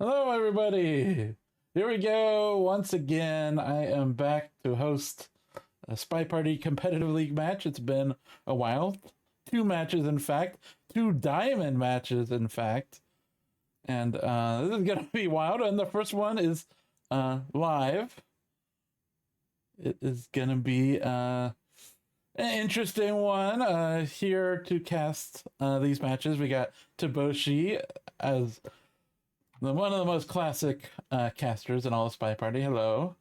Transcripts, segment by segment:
Hello, everybody. Here we go. Once again, I am back to host a Spy Party competitive league match. It's been a while. Two matches, in fact. Two diamond matches, in fact. And this is going to be wild. And the first one is live. It is going to be an interesting one. Here to cast these matches, we got Taboshi as one of the most classic casters in all of Spy Party. Hello.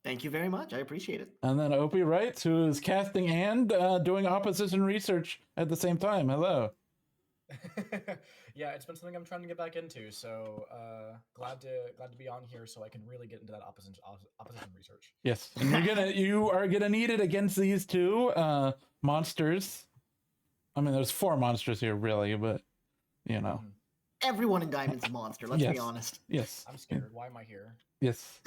Thank you very much. I appreciate it. And then Opie Wright, who is casting and doing opposition research at the same time. Hello. Yeah, it's been something I'm trying to get back into. So glad to be on here, so I can really get into that opposition research. Yes, and you are gonna need it against these two monsters. I mean, there's four monsters here, really, but you know. Everyone in Diamond's a monster, let's be honest. Yes. I'm scared. Why am I here? Yes.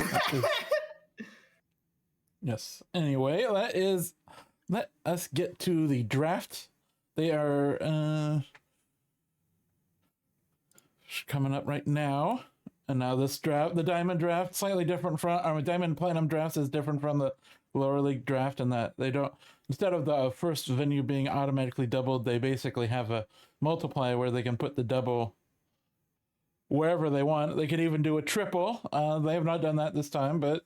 Yes. Anyway, let us get to the draft. They are coming up right now. And now this draft, the Diamond draft, slightly different from Diamond Platinum drafts is different from the lower league draft in that they don't, instead of the first venue being automatically doubled, they basically have a multiplier where they can put the double wherever they want. They could even do a triple. They have not done that this time, but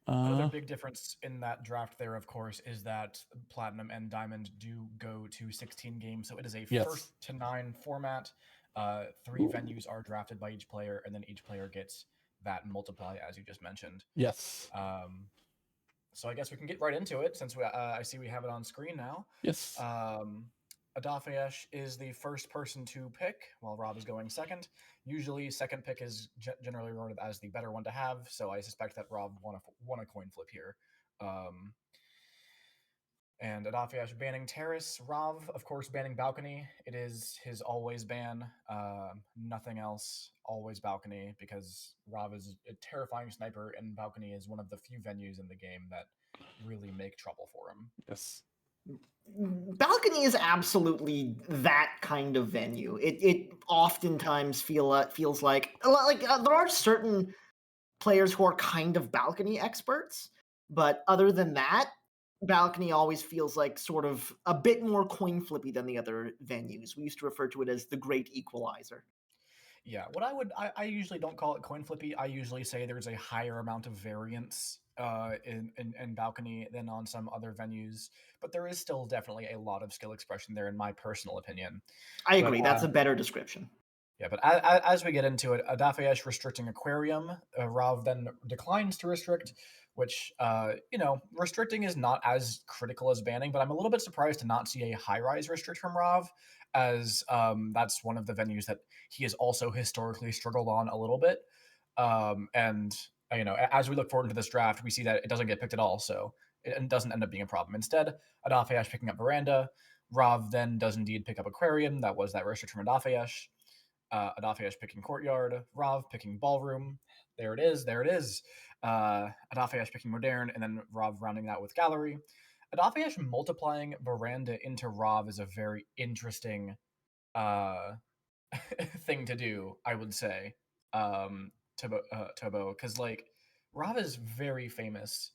another big difference in that draft there, of course, is that Platinum and Diamond do go to 16 games, so it is a first to 9 format. 3 venues are drafted by each player, and then each player gets that multiply, as you just mentioned. Yes. So I guess we can get right into it, since I see we have it on screen now. Yes. Adafheyesh is the first person to pick, while Rob is going second. Usually, second pick is generally regarded as the better one to have, so I suspect that Rob won a coin flip here. And Adafheyesh banning Terrace. Rav, of course, banning Balcony. It is his always ban. Nothing else. Always Balcony, because Rav is a terrifying sniper, and Balcony is one of the few venues in the game that really make trouble for him. Yes. Balcony is absolutely that kind of venue. It oftentimes feels like there are certain players who are kind of Balcony experts, but other than that, Balcony always feels like sort of a bit more coin flippy than the other venues. We used to refer to it as the great equalizer. Yeah, I usually don't call it coin flippy. I usually say there's a higher amount of variance in Balcony than on some other venues, but there is still definitely a lot of skill expression there, in my personal opinion. I agree. That's a better description. Yeah, but as we get into it, Adafheyesh restricting Aquarium. Rav then declines to restrict, which, restricting is not as critical as banning, but I'm a little bit surprised to not see a high-rise restrict from Rav, as that's one of the venues that he has also historically struggled on a little bit. And, as we look forward into this draft, we see that it doesn't get picked at all, so it doesn't end up being a problem. Instead, Adafheyesh picking up Veranda. Rav then does indeed pick up Aquarium. That was that restrict from Adafheyesh. Adafheyesh picking Courtyard, Rav picking Ballroom. There it is. Adafheyesh picking Modern, and then Rav rounding that with Gallery. Adafheyesh multiplying Veranda into Rav is a very interesting thing to do, I would say, Tobo, because Rav is very famous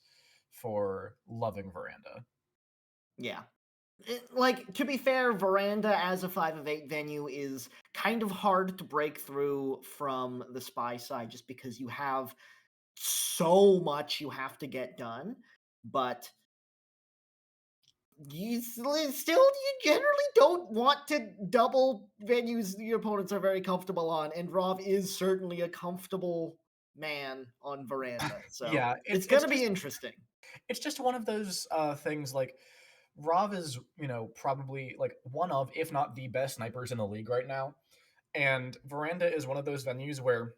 for loving Veranda. Yeah. To be fair, Veranda as a 5 of 8 venue is kind of hard to break through from the Spy side, just because you have so much you have to get done, but you generally don't want to double venues your opponents are very comfortable on, and Rav is certainly a comfortable man on Veranda, so yeah, it's going to be interesting. It's just one of those things, Rav is, probably one of, if not the best snipers in the league right now. And Veranda is one of those venues where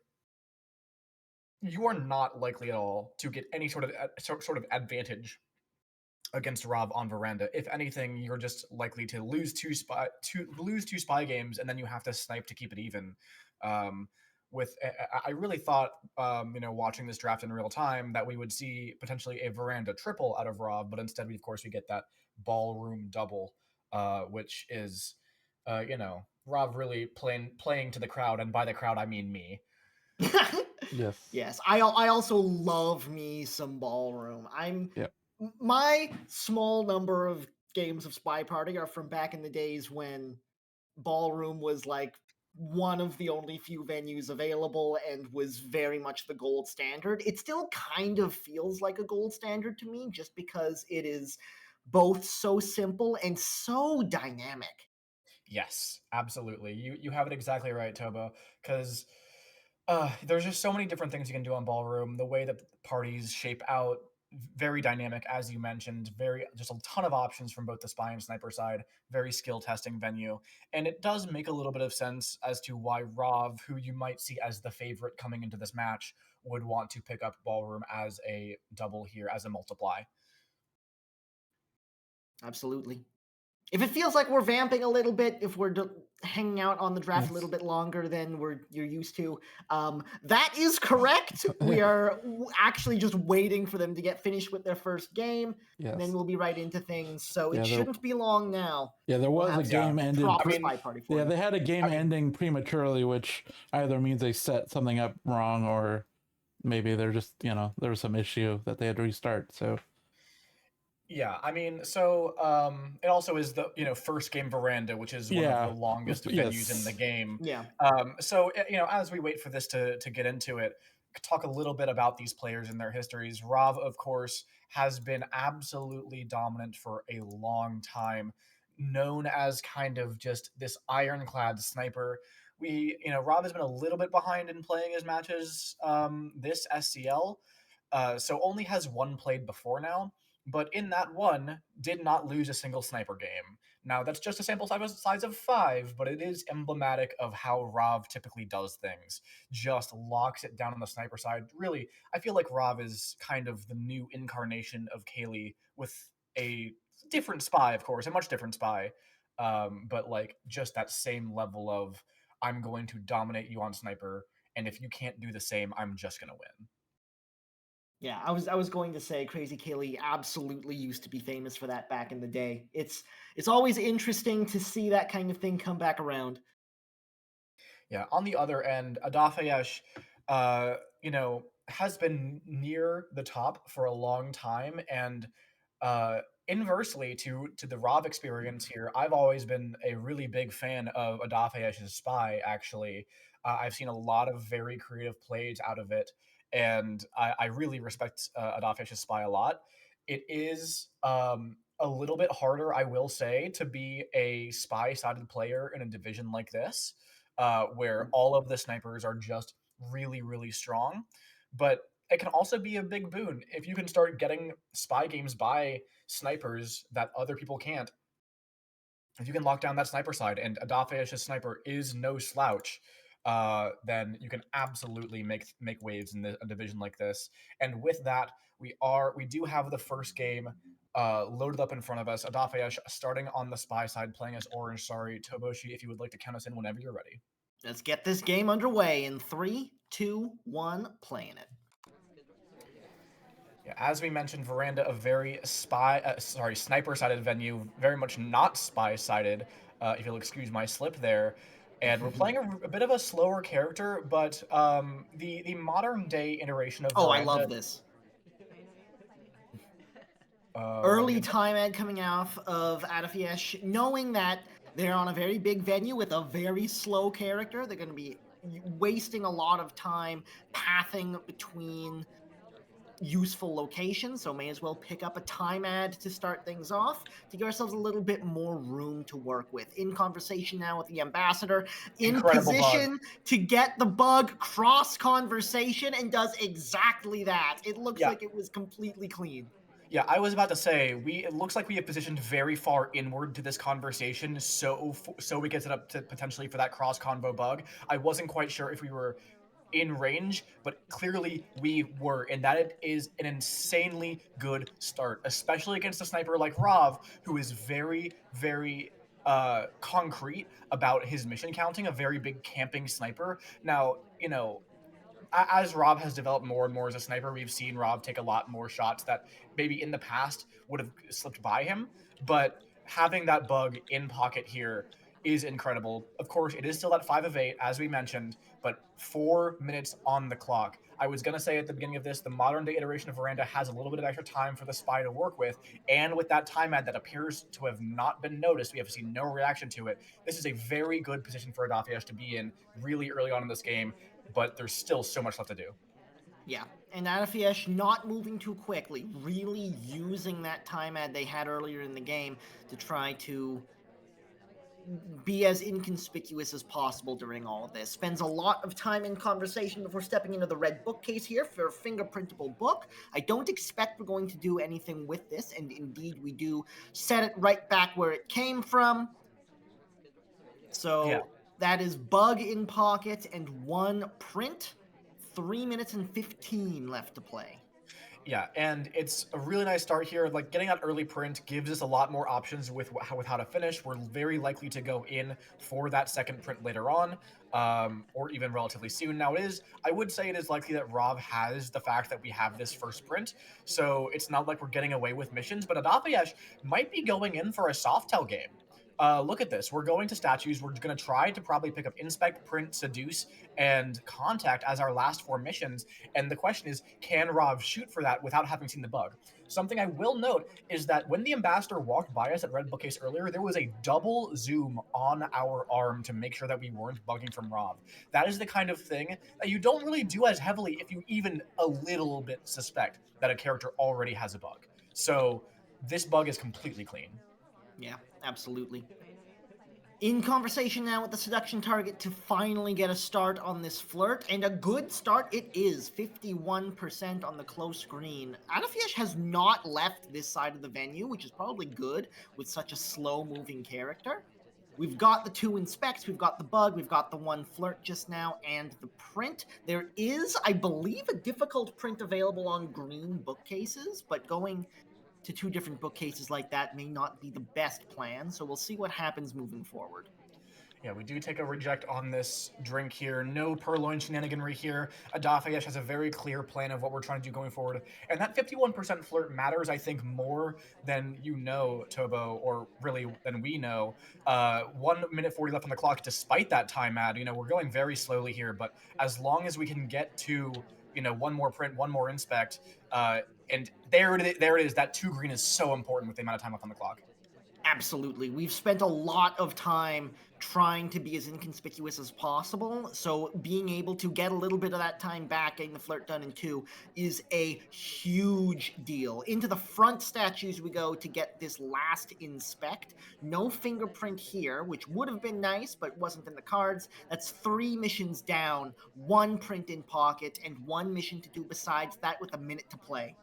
you are not likely at all to get any sort of advantage against Rav on Veranda. If anything, you're just likely to lose two spy games, and then you have to snipe to keep it even. I really thought, watching this draft in real time, that we would see potentially a Veranda triple out of Rav, but instead, we get that Ballroom double, which is, Rav really playing to the crowd, and by the crowd I mean me. Yes. Yes, I also love me some ballroom. Yep. My small number of games of Spy Party are from back in the days when ballroom was like one of the only few venues available and was very much the gold standard. It still kind of feels like a gold standard to me just because it is both so simple and so dynamic. Yes, absolutely. You have it exactly right, Toba, because there's just so many different things you can do on Ballroom. The way that the parties shape out, very dynamic, as you mentioned. Very just a ton of options from both the spy and sniper side. Very skill testing venue, and it does make a little bit of sense as to why Rov, who you might see as the favorite coming into this match, would want to pick up Ballroom as a double here, as a multiply. Absolutely. If it feels like we're vamping a little bit, if we're hanging out on the draft a little Yes. bit longer than you're used to, that is correct. We are actually just waiting for them to get finished with their first game, and then Yes. we'll be right into things. So it Yeah. shouldn't be long now. Yeah, there We'll was a have Yeah, game some ended. I proper mean, Spy Party for Yeah, you. they had a game I mean, ending prematurely, which either means they set something up wrong or maybe they're just, there was some issue that they had to restart. So, yeah, I mean, so it also is the first game Veranda, which is one of the yeah. longest venues in the Yes. game. Yeah. As we wait for this to get into it, talk a little bit about these players and their histories. Rav, of course, has been absolutely dominant for a long time, known as kind of just this ironclad sniper. Rav has been a little bit behind in playing his matches this SCL, so only has one played before now, but in that one did not lose a single sniper game. Now that's just a sample size of 5, but it is emblematic of how Rav typically does things. Just locks it down on the sniper side. Really, I feel like Rav is kind of the new incarnation of Kaylee with a different spy, of course, a much different spy. But like just that same level of I'm going to dominate you on sniper, and if you can't do the same, I'm just gonna win. Yeah, I was going to say Crazy Kaylee absolutely used to be famous for that back in the day. It's always interesting to see that kind of thing come back around. Yeah, on the other end, Adafheyesh, has been near the top for a long time, and inversely to the Rob experience here, I've always been a really big fan of Adafheyesh's Spy. Actually, I've seen a lot of very creative plays out of it, and I really respect Adafheyesh's Spy a lot. It is a little bit harder, I will say, to be a spy-sided player in a division like this where all of the snipers are just really, really strong. But it can also be a big boon if you can start getting spy games by snipers that other people can't. If you can lock down that sniper side, and Adafeyesh's sniper is no slouch, then you can absolutely make waves in a division like this. And with that, we do have the first game loaded up in front of us. Adafeyesh starting on the spy side, playing as Orange. Sorry, Toboshi, if you would like to count us in whenever you're ready. Let's get this game underway in 3, 2, 1, playing it. Yeah, as we mentioned, Veranda, a very sniper-sided venue, very much not spy-sided, if you'll excuse my slip there. And we're playing a bit of a slower character, but the modern day iteration of Oh, I Veranda. love this. Let me Early get that. time ad coming off of Adafheyesh, knowing that they're on a very big venue with a very slow character. They're going to be wasting a lot of time pathing between useful locations, so may as well pick up a time ad to start things off to give ourselves a little bit more room to work with. In conversation now with the ambassador, in Incredible bug. position to get the bug cross conversation, and does exactly that. It looks Yeah, like it was completely clean. yeah. I was about to say it looks like we have positioned very far inward to this conversation, so we get it up to potentially for that cross convo bug. I wasn't quite sure if we were in range, but clearly we were, and that it is an insanely good start, especially against a sniper like Rav, who is very, very concrete about his mission counting, a very big camping sniper. Now, as Rob has developed more and more as a sniper, we've seen Rob take a lot more shots that maybe in the past would have slipped by him. But having that bug in pocket here is incredible. Of course, it is still at 5 of 8, as we mentioned, but 4 minutes on the clock. I was going to say at the beginning of this, the modern day iteration of Veranda has a little bit of extra time for the spy to work with, and with that time ad that appears to have not been noticed, we have seen no reaction to it. This is a very good position for Adafheyesh to be in really early on in this game, but there's still so much left to do. Yeah, and Adafheyesh not moving too quickly, really using that time ad they had earlier in the game to try to be as inconspicuous as possible during all of this. Spends a lot of time in conversation before stepping into the red bookcase here for a fingerprintable book. I don't expect we're going to do anything with this, and indeed we do set it right back where it came from. So Yeah. that is bug in pocket and 1 print. 3 minutes and 15 left to play. Yeah, and it's a really nice start here. Like, getting that early print gives us a lot more options with how to finish. We're very likely to go in for that second print later on, or even relatively soon. Now, I would say it is likely that Rob has the fact that we have this first print, so it's not like we're getting away with missions, but Adafheyesh might be going in for a Softel game. Look at this. We're going to statues. We're going to try to probably pick up Inspect, Print, Seduce, and Contact as our last 4 missions. And the question is, can Rav shoot for that without having seen the bug? Something I will note is that when the Ambassador walked by us at Red Bookcase earlier, there was a double zoom on our arm to make sure that we weren't bugging from Rav. That is the kind of thing that you don't really do as heavily if you even a little bit suspect that a character already has a bug. So this bug is completely clean. Yeah, absolutely. In conversation now with the seduction target to finally get a start on this flirt, and a good start it is. 51% on the close screen. Adafheyesh has not left this side of the venue, which is probably good with such a slow-moving character. We've got the 2 inspects, we've got the bug, we've got the 1 flirt just now, and the print. There is, I believe, a difficult print available on green bookcases, but going to 2 different bookcases like that may not be the best plan, so we'll see what happens moving forward. Yeah, we do take a reject on this drink here. No purloin shenaniganry here. Adafheyesh has a very clear plan of what we're trying to do going forward. And that 51% flirt matters, I think, more than you know, Tobo, or really than we know. 1 minute 40 left on the clock, despite that time ad. We're going very slowly here, but as long as we can get to, 1 more print, 1 more inspect, and there it is. That 2 green is so important with the amount of time left on the clock. Absolutely. We've spent a lot of time trying to be as inconspicuous as possible, so being able to get a little bit of that time back, getting the flirt done in 2, is a huge deal. Into the front statues we go to get this last inspect. No fingerprint here, which would have been nice, but wasn't in the cards. That's 3 missions down, 1 print in pocket, and 1 mission to do besides that with a minute to play.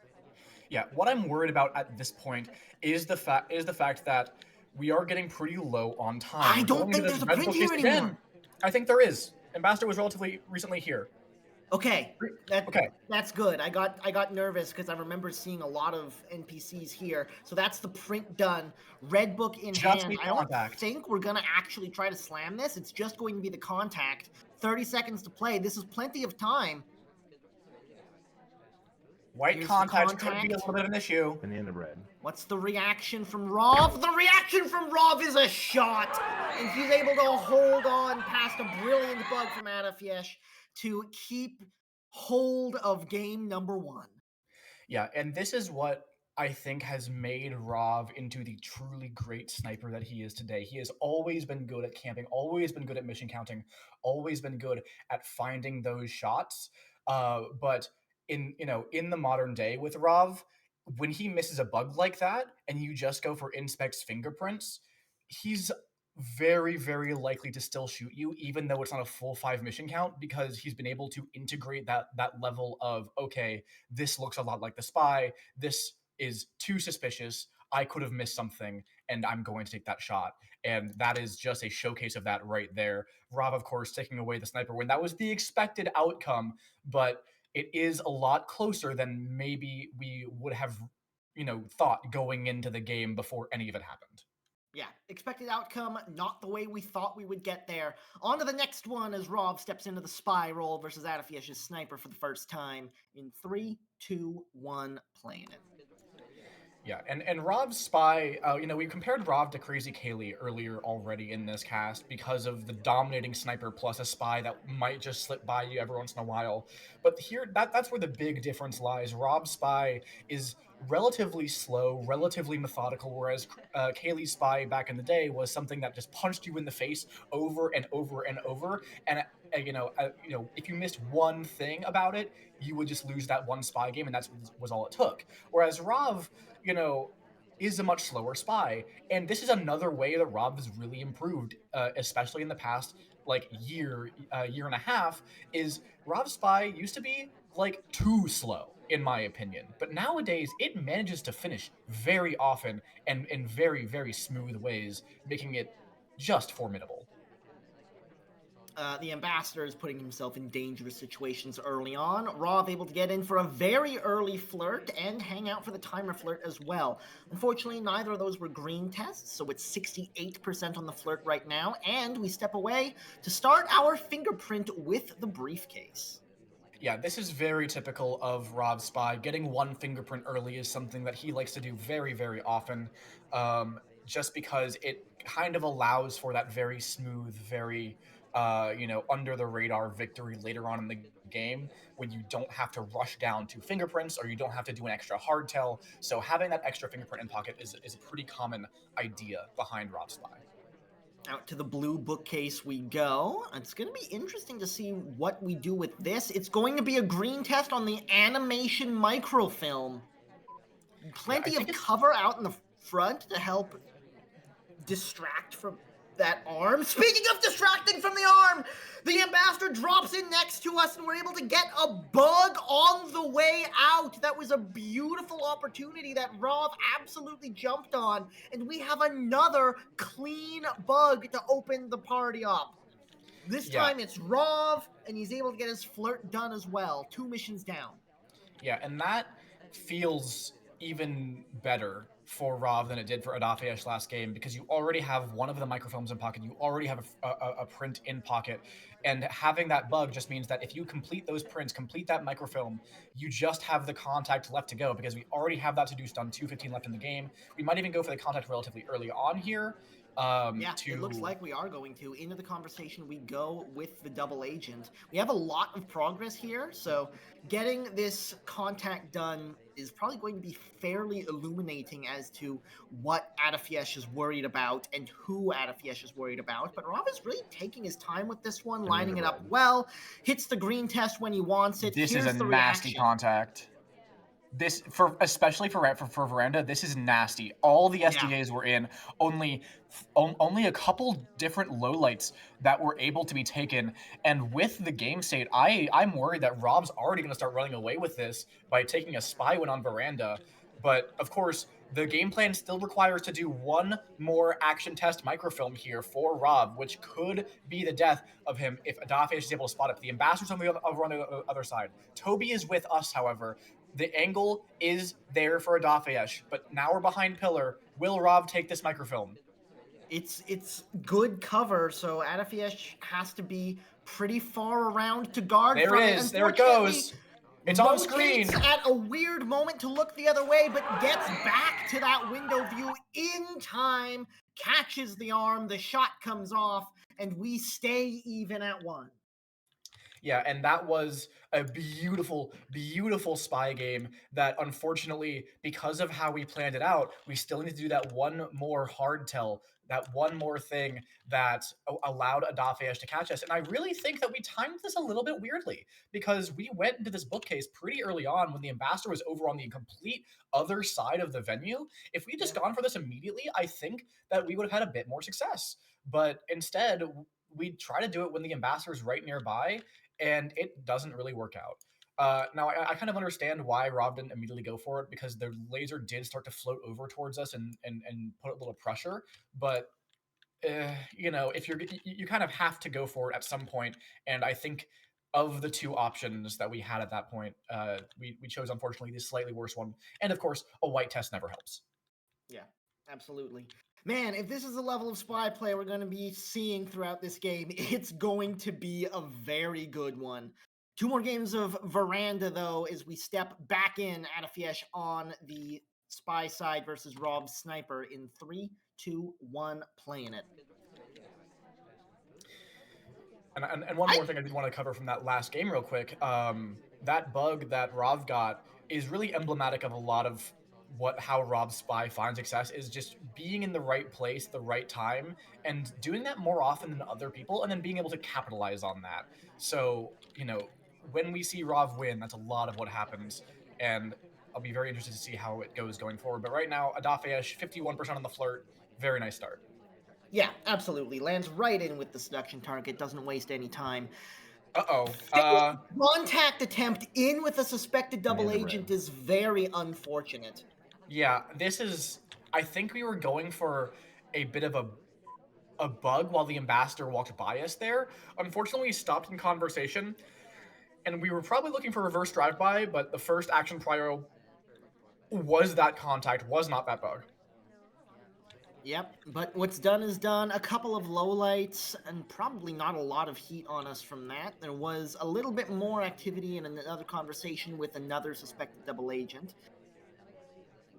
Yeah, what I'm worried about at this point is the fact that we are getting pretty low on time. I We're don't going think into there's this a red print bookcase here anymore. again. I think there is. Ambassador was relatively recently here. Okay, Okay. that's good. I got nervous because I remember seeing a lot of NPCs here. So that's the print done. Red book in Just hand. need I don't contact. think we're gonna actually try to slam this. It's just going to be the contact. 30 seconds to play. This is plenty of time. White Here's the contact could be a contact. little bit of an issue. In the end of red. What's the reaction from Rov? The reaction from Rov is a shot! And he's able to hold on past a brilliant bug from Adafheyesh to keep hold of game number 1. Yeah, and this is what I think has made Rav into the truly great sniper that he is today. He has always been good at camping, always been good at mission counting, always been good at finding those shots. But in the modern day with Rav, when he misses a bug like that and you just go for Inspect's fingerprints, he's very, very likely to still shoot you, even though it's not a full 5 mission count, because he's been able to integrate that level of, okay, this looks a lot like the spy. This is too suspicious. I could have missed something, and I'm going to take that shot. And that is just a showcase of that right there. Rob, of course, taking away the sniper win. That was the expected outcome, but it is a lot closer than maybe we would have, thought going into the game before any of it happened. Yeah, expected outcome, not the way we thought we would get there. On to the next one as Rob steps into the spy role versus Adafheyesh's sniper for the first time in 3, 2, 1, playing it. Yeah, and Rov's spy, we compared Rov to Crazy Kaylee earlier already in this cast because of the dominating sniper plus a spy that might just slip by you every once in a while. But here, that's where the big difference lies. Rob's spy is relatively slow, relatively methodical, whereas Kaylee's spy back in the day was something that just punched you in the face over and over and over. And if you missed one thing about it, you would just lose that one spy game, and that was all it took. Whereas Rov, is a much slower spy. And this is another way that Rob has really improved, especially in the past year and a half. Is Rob's spy used to be like too slow, in my opinion, but nowadays it manages to finish very often and in very, very smooth ways, making it just formidable. The ambassador is putting himself in dangerous situations early on. Rov able to get in for a very early flirt and hang out for the timer flirt as well. Unfortunately, neither of those were green tests, so it's 68% on the flirt right now, and we step away to start our fingerprint with the briefcase. Yeah, this is very typical of Rob Spy. Getting one fingerprint early is something that he likes to do very, very often, just because it kind of allows for that very smooth, very under the radar victory later on in the game when you don't have to rush down to fingerprints or you don't have to do an extra hardtail. So having that extra fingerprint in pocket is a pretty common idea behind Rob Spy. Out to the blue bookcase we go. It's going to be interesting to see what we do with this. It's going to be a green test on the animation microfilm. Plenty of cover out in the front to help distract from that arm. Speaking of distracting from the arm, the ambassador drops in next to us and we're able to get a bug on the way out. That was a beautiful opportunity that Rov absolutely jumped on, and we have another clean bug to open the party up. This time it's Rov, and he's able to get his flirt done as well. 2 missions down. Yeah, and that feels even better for Rav than it did for Adafheyesh last game, because you already have one of the microfilms in pocket, you already have a print in pocket, and having that bug just means that if you complete those prints, complete that microfilm, you just have the contact left to go, because we already have that to-do done, 2:15 left in the game. We might even go for the contact relatively early on here. It looks like we are going to. Into the conversation we go with the double agent. We have a lot of progress here, so getting this contact done is probably going to be fairly illuminating as to what Adafheyesh is worried about and who Adafheyesh is worried about. But Rob is really taking his time with this one, lining it up well, hits the green test when he wants it. This Here's is a nasty contact. This especially for Veranda, this is nasty. All the SDAs were in, only a couple different lowlights that were able to be taken. And with the game state, I'm worried that Rob's already going to start running away with this by taking a spy win on Veranda. But of course, the game plan still requires to do one more action test microfilm here for Rob, which could be the death of him if Adafheyesh is able to spot it. The ambassador's on the other side. Toby is with us, however. The angle is there for Adafheyesh, but now we're behind pillar. Will Rob take this microfilm? It's good cover, so Adafheyesh has to be pretty far around to guard from it. There it is. There it goes. It's on screen. At a weird moment to look the other way, but gets back to that window view in time, catches the arm, the shot comes off, and we stay even at 1. Yeah, and that was a beautiful, beautiful spy game that unfortunately, because of how we planned it out, we still need to do that one more hard tell, that one more thing that allowed Adafheyesh to catch us. And I really think that we timed this a little bit weirdly, because we went into this bookcase pretty early on when the ambassador was over on the complete other side of the venue. If we had just gone for this immediately, I think that we would have had a bit more success. But instead, we try to do it when the ambassador is right nearby, and it doesn't really work out. Now, I kind of understand why Rob didn't immediately go for it, because the laser did start to float over towards us and put a little pressure. But if you kind of have to go for it at some point. And I think of the two options that we had at that point, we chose, unfortunately, the slightly worse one. And of course, a white test never helps. Yeah, absolutely. Man, if this is the level of spy play we're going to be seeing throughout this game, it's going to be a very good one. 2 more games of Veranda, though, as we step back in Adafheyesh on the Spy side versus Rob Sniper in 3, 2, 1, playing it. And one more thing I did want to cover from that last game real quick. That bug that Rav got is really emblematic of a lot of how Rob's spy finds success, is just being in the right place, the right time, and doing that more often than other people, and then being able to capitalize on that. So, when we see Rav win, that's a lot of what happens, and I'll be very interested to see how it goes going forward. But right now, Adafheyesh, 51% on the flirt, very nice start. Yeah, absolutely. Lands right in with the seduction target, doesn't waste any time. Uh-oh. Contact attempt in with a suspected double agent is very unfortunate. Yeah, this is... I think we were going for a bit of a bug while the ambassador walked by us there. Unfortunately, we stopped in conversation, and we were probably looking for reverse drive-by, but the first action prior was that contact, was not that bug. Yep, but what's done is done. A couple of lowlights, and probably not a lot of heat on us from that. There was a little bit more activity in another conversation with another suspected double agent.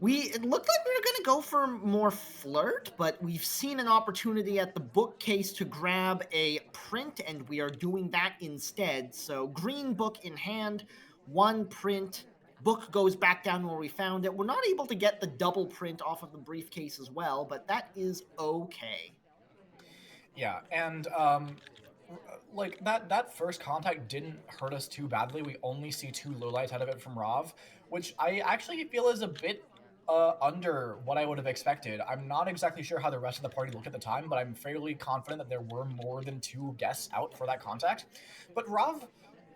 It looked like we were going to go for more flirt, but we've seen an opportunity at the bookcase to grab a print, and we are doing that instead. So green book in hand, one print, book goes back down where we found it. We're not able to get the double print off of the briefcase as well, but that is okay. Yeah, and like that first contact didn't hurt us too badly. We only see 2 lowlights out of it from Rav, which I actually feel is a bit under what I would have expected. I'm not exactly sure how the rest of the party looked at the time, but I'm fairly confident that there were more than 2 guests out for that contact. But Rav,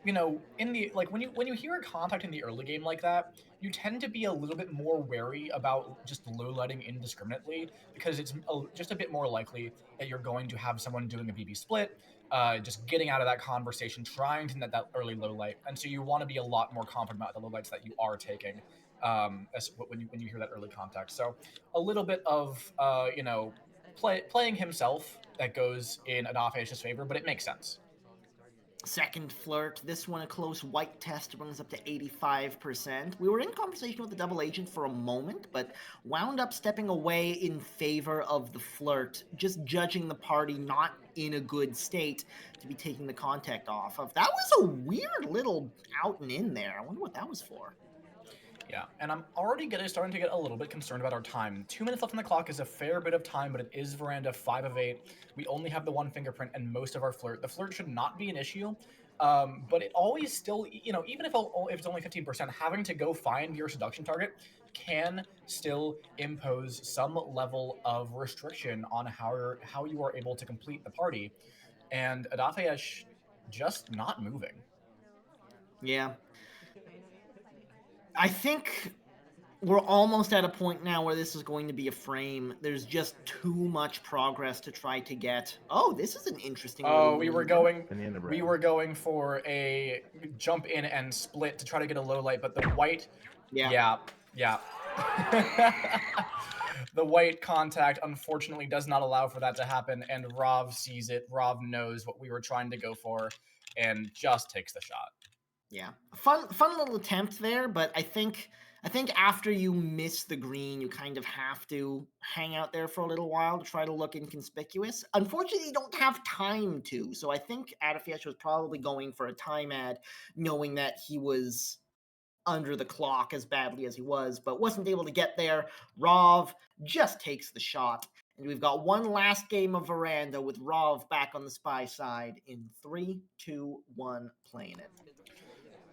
in the when you hear a contact in the early game like that, you tend to be a little bit more wary about just low lighting indiscriminately, because it's just a bit more likely that you're going to have someone doing a BB split, just getting out of that conversation, trying to net that early low light, and so you want to be a lot more confident about the low lights that you are taking, when you hear that early contact. So a little bit of playing himself that goes in Adafheyesh's favor, but it makes sense. Second flirt. This one a close white test, brings up to 85%. We were in conversation with the double agent for a moment, but wound up stepping away in favor of the flirt, just judging the party not in a good state to be taking the contact off of. That was a weird little out and in there. I wonder what that was for. Yeah, and I'm already starting to get a little bit concerned about our time. 2 minutes left on the clock is a fair bit of time, but it is Veranda 5 of 8. We only have the 1 fingerprint and most of our flirt. The flirt should not be an issue, but it always still, even if it's only 15%, having to go find your seduction target can still impose some level of restriction on how you are able to complete the party. And Adafheyesh just not moving. Yeah. I think we're almost at a point now where this is going to be a frame. There's just too much progress to try to get. Oh, this is an interesting. Oh, we were going for a jump in and split to try to get a low light, but the white. Yeah. The white contact unfortunately does not allow for that to happen, and Rav sees it. Rav knows what we were trying to go for, and just takes the shot. Yeah, fun little attempt there, but I think after you miss the green, you kind of have to hang out there for a little while to try to look inconspicuous. Unfortunately, you don't have time to, so I think Adafheyesh was probably going for a time ad, knowing that he was under the clock as badly as he was, but wasn't able to get there. Rav just takes the shot, and we've got one last game of Veranda with Rav back on the spy side in 3, 2, 1, playing it.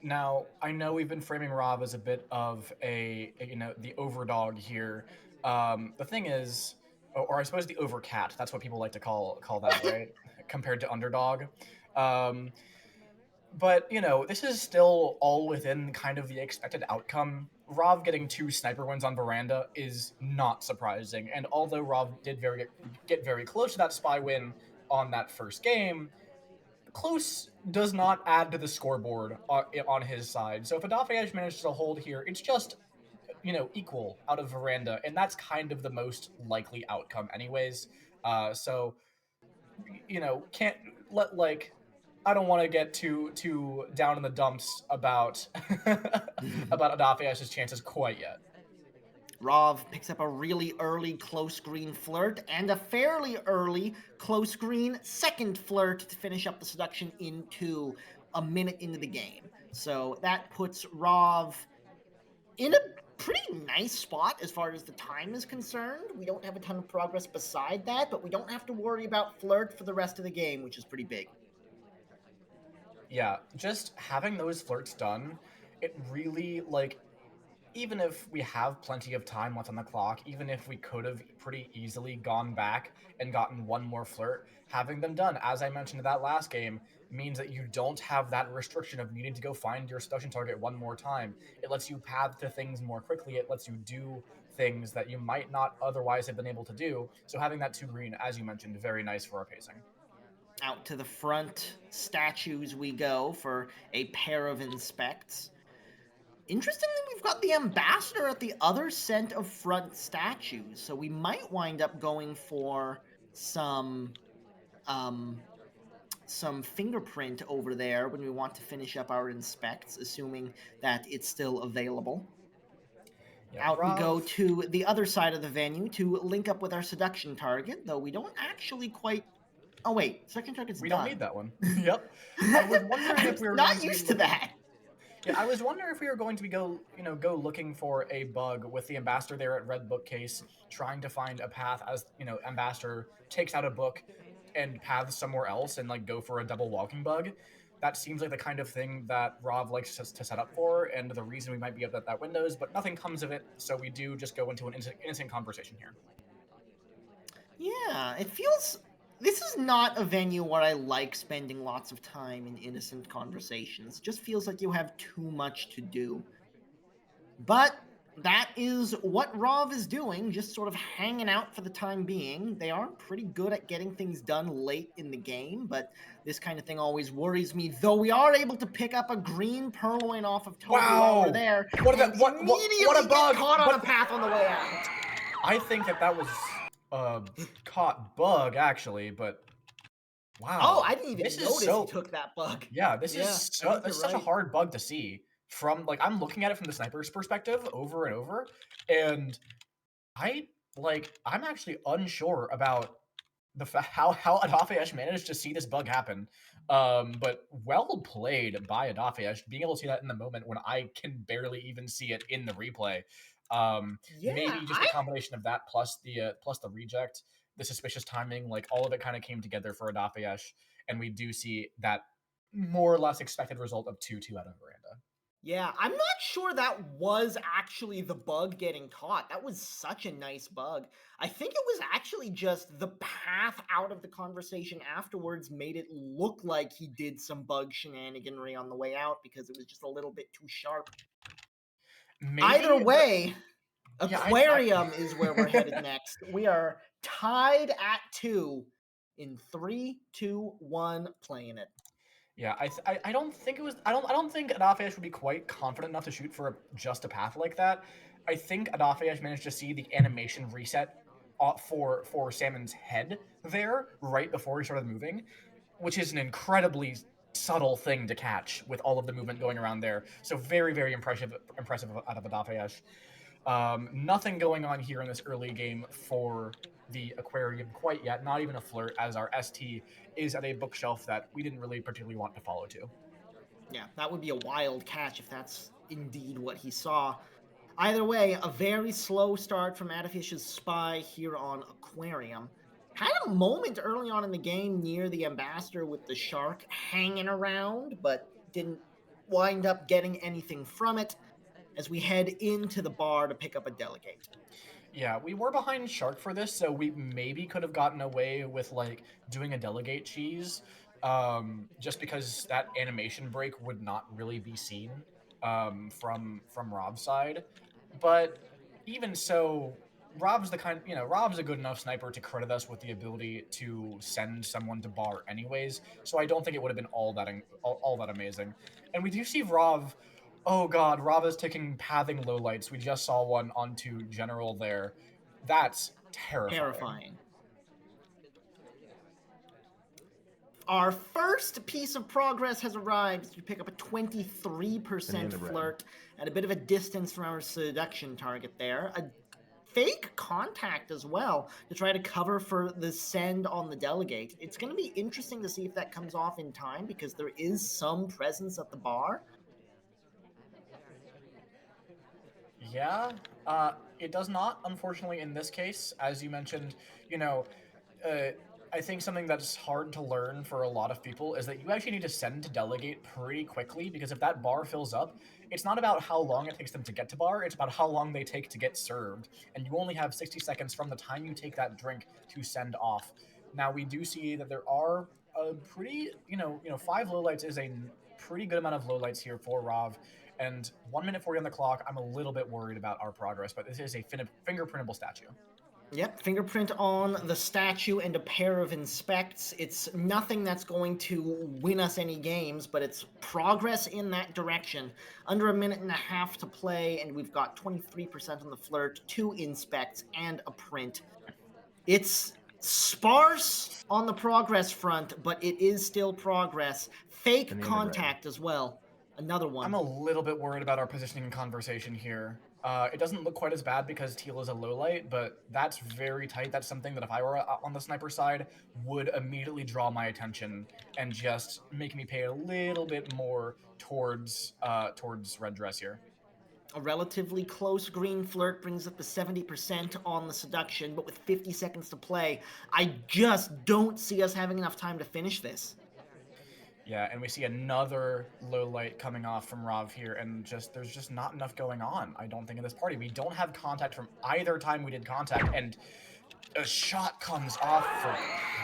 Now, I know we've been framing Rav as a bit of the overdog here. The thing is, or I suppose the overcat, that's what people like to call that, right? Compared to underdog. But, this is still all within kind of the expected outcome. Rav getting 2 sniper wins on Veranda is not surprising. And although Rav did get very close to that spy win on that first game, close does not add to the scoreboard on his side. So if Adafheyesh manages to hold here, it's just, equal out of Veranda, and that's kind of the most likely outcome anyways. So, can't let, I don't want to get too down in the dumps about about Adafheyesh's chances quite yet. Rov picks up a really early close green flirt and a fairly early close green second flirt to finish up the seduction into a minute into the game. So that puts Rov in a pretty nice spot as far as the time is concerned. We don't have a ton of progress beside that, but we don't have to worry about flirt for the rest of the game, which is pretty big. Yeah, just having those flirts done, it really, like, even if we have plenty of time left on the clock, even if we could have pretty easily gone back and gotten one more flirt, having them done, as I mentioned in that last game, means that you don't have that restriction of needing to go find your seduction target one more time. It lets you path to things more quickly. It lets you do things that you might not otherwise have been able to do. So having that 2 green, as you mentioned, very nice for our pacing. Out to the front statues we go for a pair of inspects. Interestingly, we've got the ambassador at the other set of front statues, so we might wind up going for some fingerprint over there when we want to finish up our inspects, assuming that it's still available. Yeah, Out we go Rav, to the other side of the venue to link up with our seduction target, though we don't actually quite... Oh wait, seduction target's we done. don't need that one. Yep. I was wondering if we were going Not to be used to looking- that. Yeah, I was wondering if we were going to be go looking for a bug with the ambassador there at Red Bookcase, trying to find a path as, ambassador takes out a book and paths somewhere else and like go for a double walking bug. That seems like the kind of thing that Rob likes to set up for, and the reason we might be up at that windows, but nothing comes of it, so we do just go into an innocent conversation here. Yeah, it feels... This is not a venue where I like spending lots of time in innocent conversations. It just feels like you have too much to do. But that is what Rov is doing, just sort of hanging out for the time being. They are pretty good at getting things done late in the game, but this kind of thing always worries me, though we are able to pick up a green purloin off of Toby while we're there. What and immediately a bug! get caught on a path on the way out. I think that was a caught bug, actually, but wow. Oh, I didn't even This is notice so- he took that bug. Yeah, this Yeah, is I so, think this is you're such a right. hard bug to see. From like I'm looking at it from the sniper's perspective over and over, and I'm actually unsure about how Adafheyesh managed to see this bug happen. But well played by Adafheyesh, being able to see that in the moment when I can barely even see it in the replay. Yeah, Maybe just a combination of that plus the reject, the suspicious timing, like all of it kind of came together for Adafheyesh, and we do see that more or less expected result of 2-2 out of Miranda. Yeah, I'm not sure that was actually the bug getting caught. That was such a nice bug. I think it was actually just the path out of the conversation afterwards made it look like he did some bug shenaniganry on the way out because it was just a little bit too sharp. Maybe, Either way, Yeah, Aquarium is where we're headed next. We are tied at 2 in 3, 2, 1, playing it. Yeah, I don't think it was. I don't think Adafheyesh would be quite confident enough to shoot for just a path like that. I think Adafheyesh managed to see the animation reset for Salmon's head there right before he started moving, which is an incredibly subtle thing to catch with all of the movement going around there. So very, very impressive out of Adafheyesh. Nothing going on here in this early game for the Aquarium quite yet, not even a flirt, as our ST is at a bookshelf that we didn't really particularly want to follow to. Yeah, that would be a wild catch if that's indeed what he saw. Either way, a very slow start from Adafheyesh's spy here on Aquarium. Had a moment early on in the game near the ambassador with the shark hanging around, but didn't wind up getting anything from it as we head into the bar to pick up a delegate. Yeah, we were behind Shark for this, so we maybe could have gotten away with like doing a delegate cheese, just because that animation break would not really be seen from Rob's side. But even so, Rob's a good enough sniper to credit us with the ability to send someone to bar anyways. So I don't think it would have been all that amazing. And we do see Rob. Oh god, Rob is taking pathing lowlights. We just saw one onto General there. That's terrifying. Our first piece of progress has arrived as we pick up a 23% flirt at a bit of a distance from our seduction target there. A fake contact as well to try to cover for the send on the delegate. It's going to be interesting to see if that comes off in time because there is some presence at the bar. Yeah, it does not, unfortunately, in this case. As you mentioned, I think something that's hard to learn for a lot of people is that you actually need to send to delegate pretty quickly, because if that bar fills up, it's not about how long it takes them to get to bar, it's about how long they take to get served. And you only have 60 seconds from the time you take that drink to send off. Now, we do see that there are a pretty, 5 lowlights is a pretty good amount of lowlights here for Rav. And 1 minute 40 on the clock, I'm a little bit worried about our progress, but this is a fingerprintable statue. Yep, fingerprint on the statue and a pair of inspects. It's nothing that's going to win us any games, but it's progress in that direction. Under a minute and a half to play, and we've got 23% on the flirt, 2 inspects, and a print. It's sparse on the progress front, but it is still progress. Fake contact as well. Another one. I'm a little bit worried about our positioning and conversation here. It doesn't look quite as bad because teal is a low light, but that's very tight. That's something that if I were on the sniper side would immediately draw my attention and just make me pay a little bit more towards red dress here. A relatively close green flirt brings up to 70% on the seduction, but with 50 seconds to play, I just don't see us having enough time to finish this. Yeah, and we see another low light coming off from Rav here, and there's just not enough going on, I don't think, in this party. We don't have contact from either time we did contact, and a shot comes off for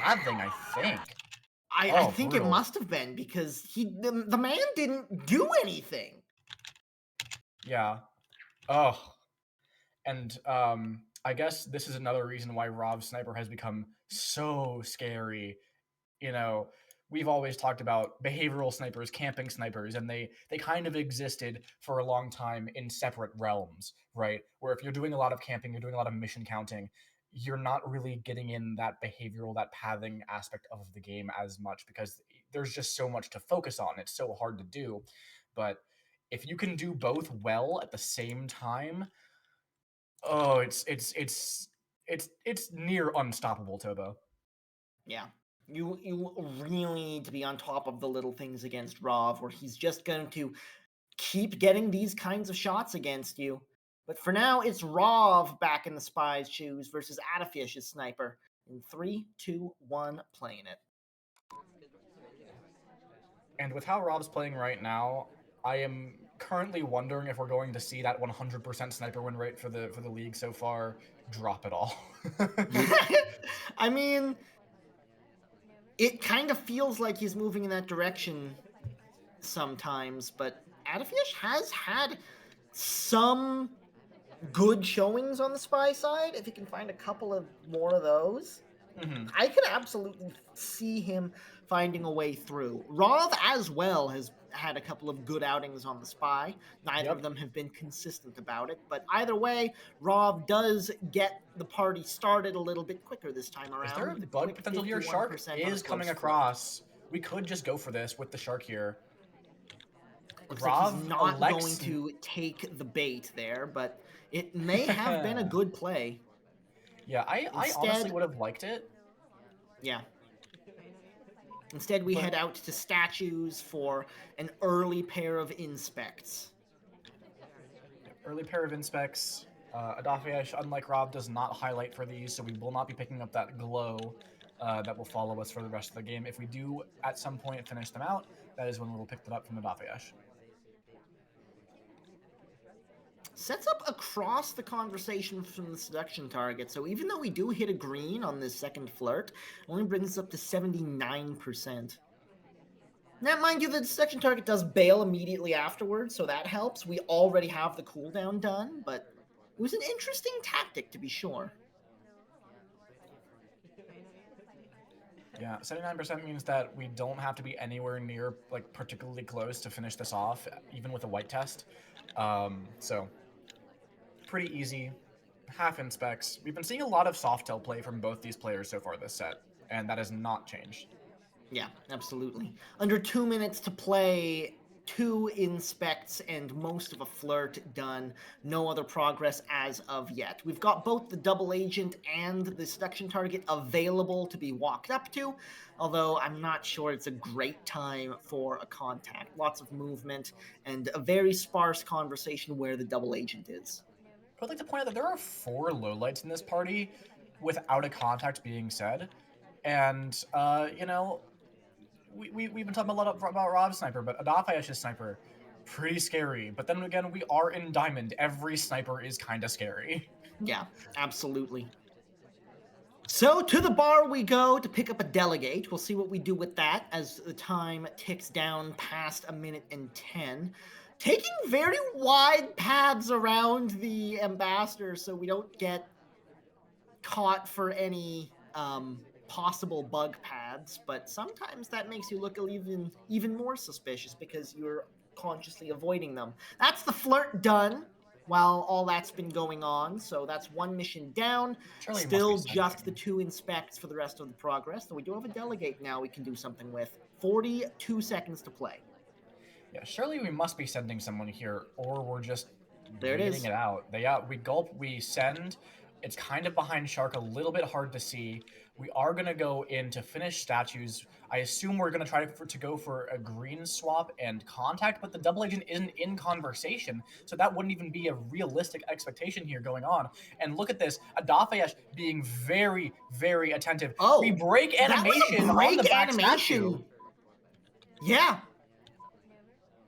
pathing, I think. I think brutal. It must have been, because the man didn't do anything. Yeah. Oh. And I guess this is another reason why Rav's sniper has become so scary. We've always talked about behavioral snipers, camping snipers, and they kind of existed for a long time in separate realms, right? Where if you're doing a lot of camping, you're doing a lot of mission counting, you're not really getting in that behavioral, that pathing aspect of the game as much because there's just so much to focus on. It's so hard to do. But if you can do both well at the same time, oh, it's near unstoppable, Tobo. Yeah. You really need to be on top of the little things against Rav, or he's just going to keep getting these kinds of shots against you. But for now, it's Rav back in the spy's shoes versus Adafheyesh's sniper. In 3, 2, 1, playing it. And with how Rav's playing right now, I am currently wondering if we're going to see that 100% sniper win rate for the league so far drop at all. I mean, it kind of feels like he's moving in that direction sometimes, but Adafheyesh has had some good showings on the spy side. If he can find a couple of more of those, I could absolutely see him finding a way through. Rav as well has had a couple of good outings on the spy. Neither of them have been consistent about it, but either way, Rav does get the party started a little bit quicker this time around. Is there a bug potential here? Shark is coming across. We could just go for this with the shark here. Looks like he's not going to take the bait there, but it may have been a good play. Yeah, I honestly would have liked it. Yeah. Instead, we head out to statues for an early pair of inspects. Early pair of inspects. Adafheyesh, unlike Rob, does not highlight for these, so we will not be picking up that glow that will follow us for the rest of the game. If we do, at some point, finish them out, that is when we will pick that up from Adafheyesh. Sets up across the conversation from the seduction target, so even though we do hit a green on this second flirt, it only brings us up to 79%. Now, mind you, the seduction target does bail immediately afterwards, so that helps. We already have the cooldown done, but it was an interesting tactic, to be sure. Yeah, 79% means that we don't have to be anywhere near, particularly close to finish this off, even with a white test. So, pretty easy. Half inspects. We've been seeing a lot of Softail play from both these players so far this set, and that has not changed. Yeah, absolutely. Under 2 minutes to play, 2 inspects and most of a flirt done. No other progress as of yet. We've got both the double agent and the seduction target available to be walked up to, although I'm not sure it's a great time for a contact. Lots of movement and a very sparse conversation where the double agent is. I'd like to point out that there are 4 lowlights in this party without a contact being said. And, we've been talking a lot about Rob's sniper, but Adafheyesh's sniper, pretty scary. But then again, we are in Diamond. Every sniper is kind of scary. Yeah, absolutely. So to the bar we go to pick up a delegate. We'll see what we do with that as the time ticks down past 1:10. Taking very wide paths around the ambassador so we don't get caught for any possible bug paths, but sometimes that makes you look even more suspicious because you're consciously avoiding them. That's the flirt done while all that's been going on, so that's 1 mission down. Surely it must Still be just something. the 2 inspects for the rest of the progress, so we do have a delegate now we can do something with. 42 seconds to play. Yeah, surely we must be sending someone here, or we're just There it waiting is. it out. We gulp, we send. It's kind of behind Shark, a little bit hard to see. We are going to go in to finish statues. I assume we're going to try to go for a green swap and contact, but the double agent isn't in conversation, so that wouldn't even be a realistic expectation here going on. And look at this, Adafheyesh being very, very attentive. Oh, we break that was a animation on break the back animation. statue. Yeah.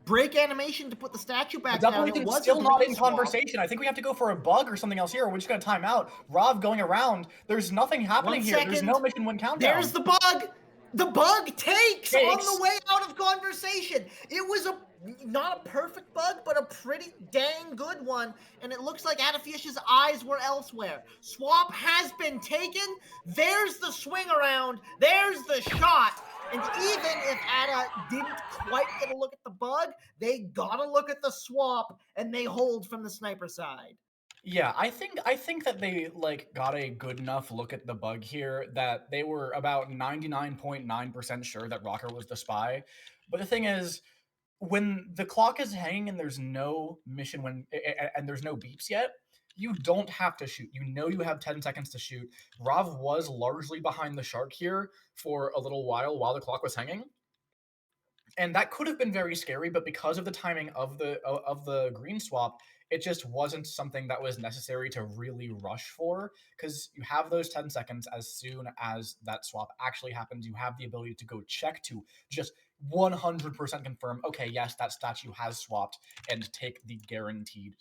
Break animation to put the statue back The double down. It agent's was still a not green in swap. conversation. I think we have to go for a bug or something else here, or we're just gonna time out. Rav going around. There's nothing happening 1 here. There's second. no mission win countdown. There's the bug. The bug takes on the way out of conversation. It was not a perfect bug, but a pretty dang good one. And it looks like Adafheyesh's eyes were elsewhere. Swap has been taken. There's the swing around. There's the shot. And even if Ada didn't quite get a look at the bug, they got a look at the swap and they hold from the sniper side. Yeah, I think that they got a good enough look at the bug here that they were about 99.9% sure that Rocker was the spy. But the thing is, when the clock is hanging and there's no mission and there's no beeps yet, you don't have to shoot. You know you have 10 seconds to shoot. Rav was largely behind the Shark here for a little while the clock was hanging. And that could have been very scary, but because of the timing of the green swap, it just wasn't something that was necessary to really rush for, because you have those 10 seconds. As soon as that swap actually happens, you have the ability to go check to just 100% confirm, okay, yes, that statue has swapped, and take the guaranteed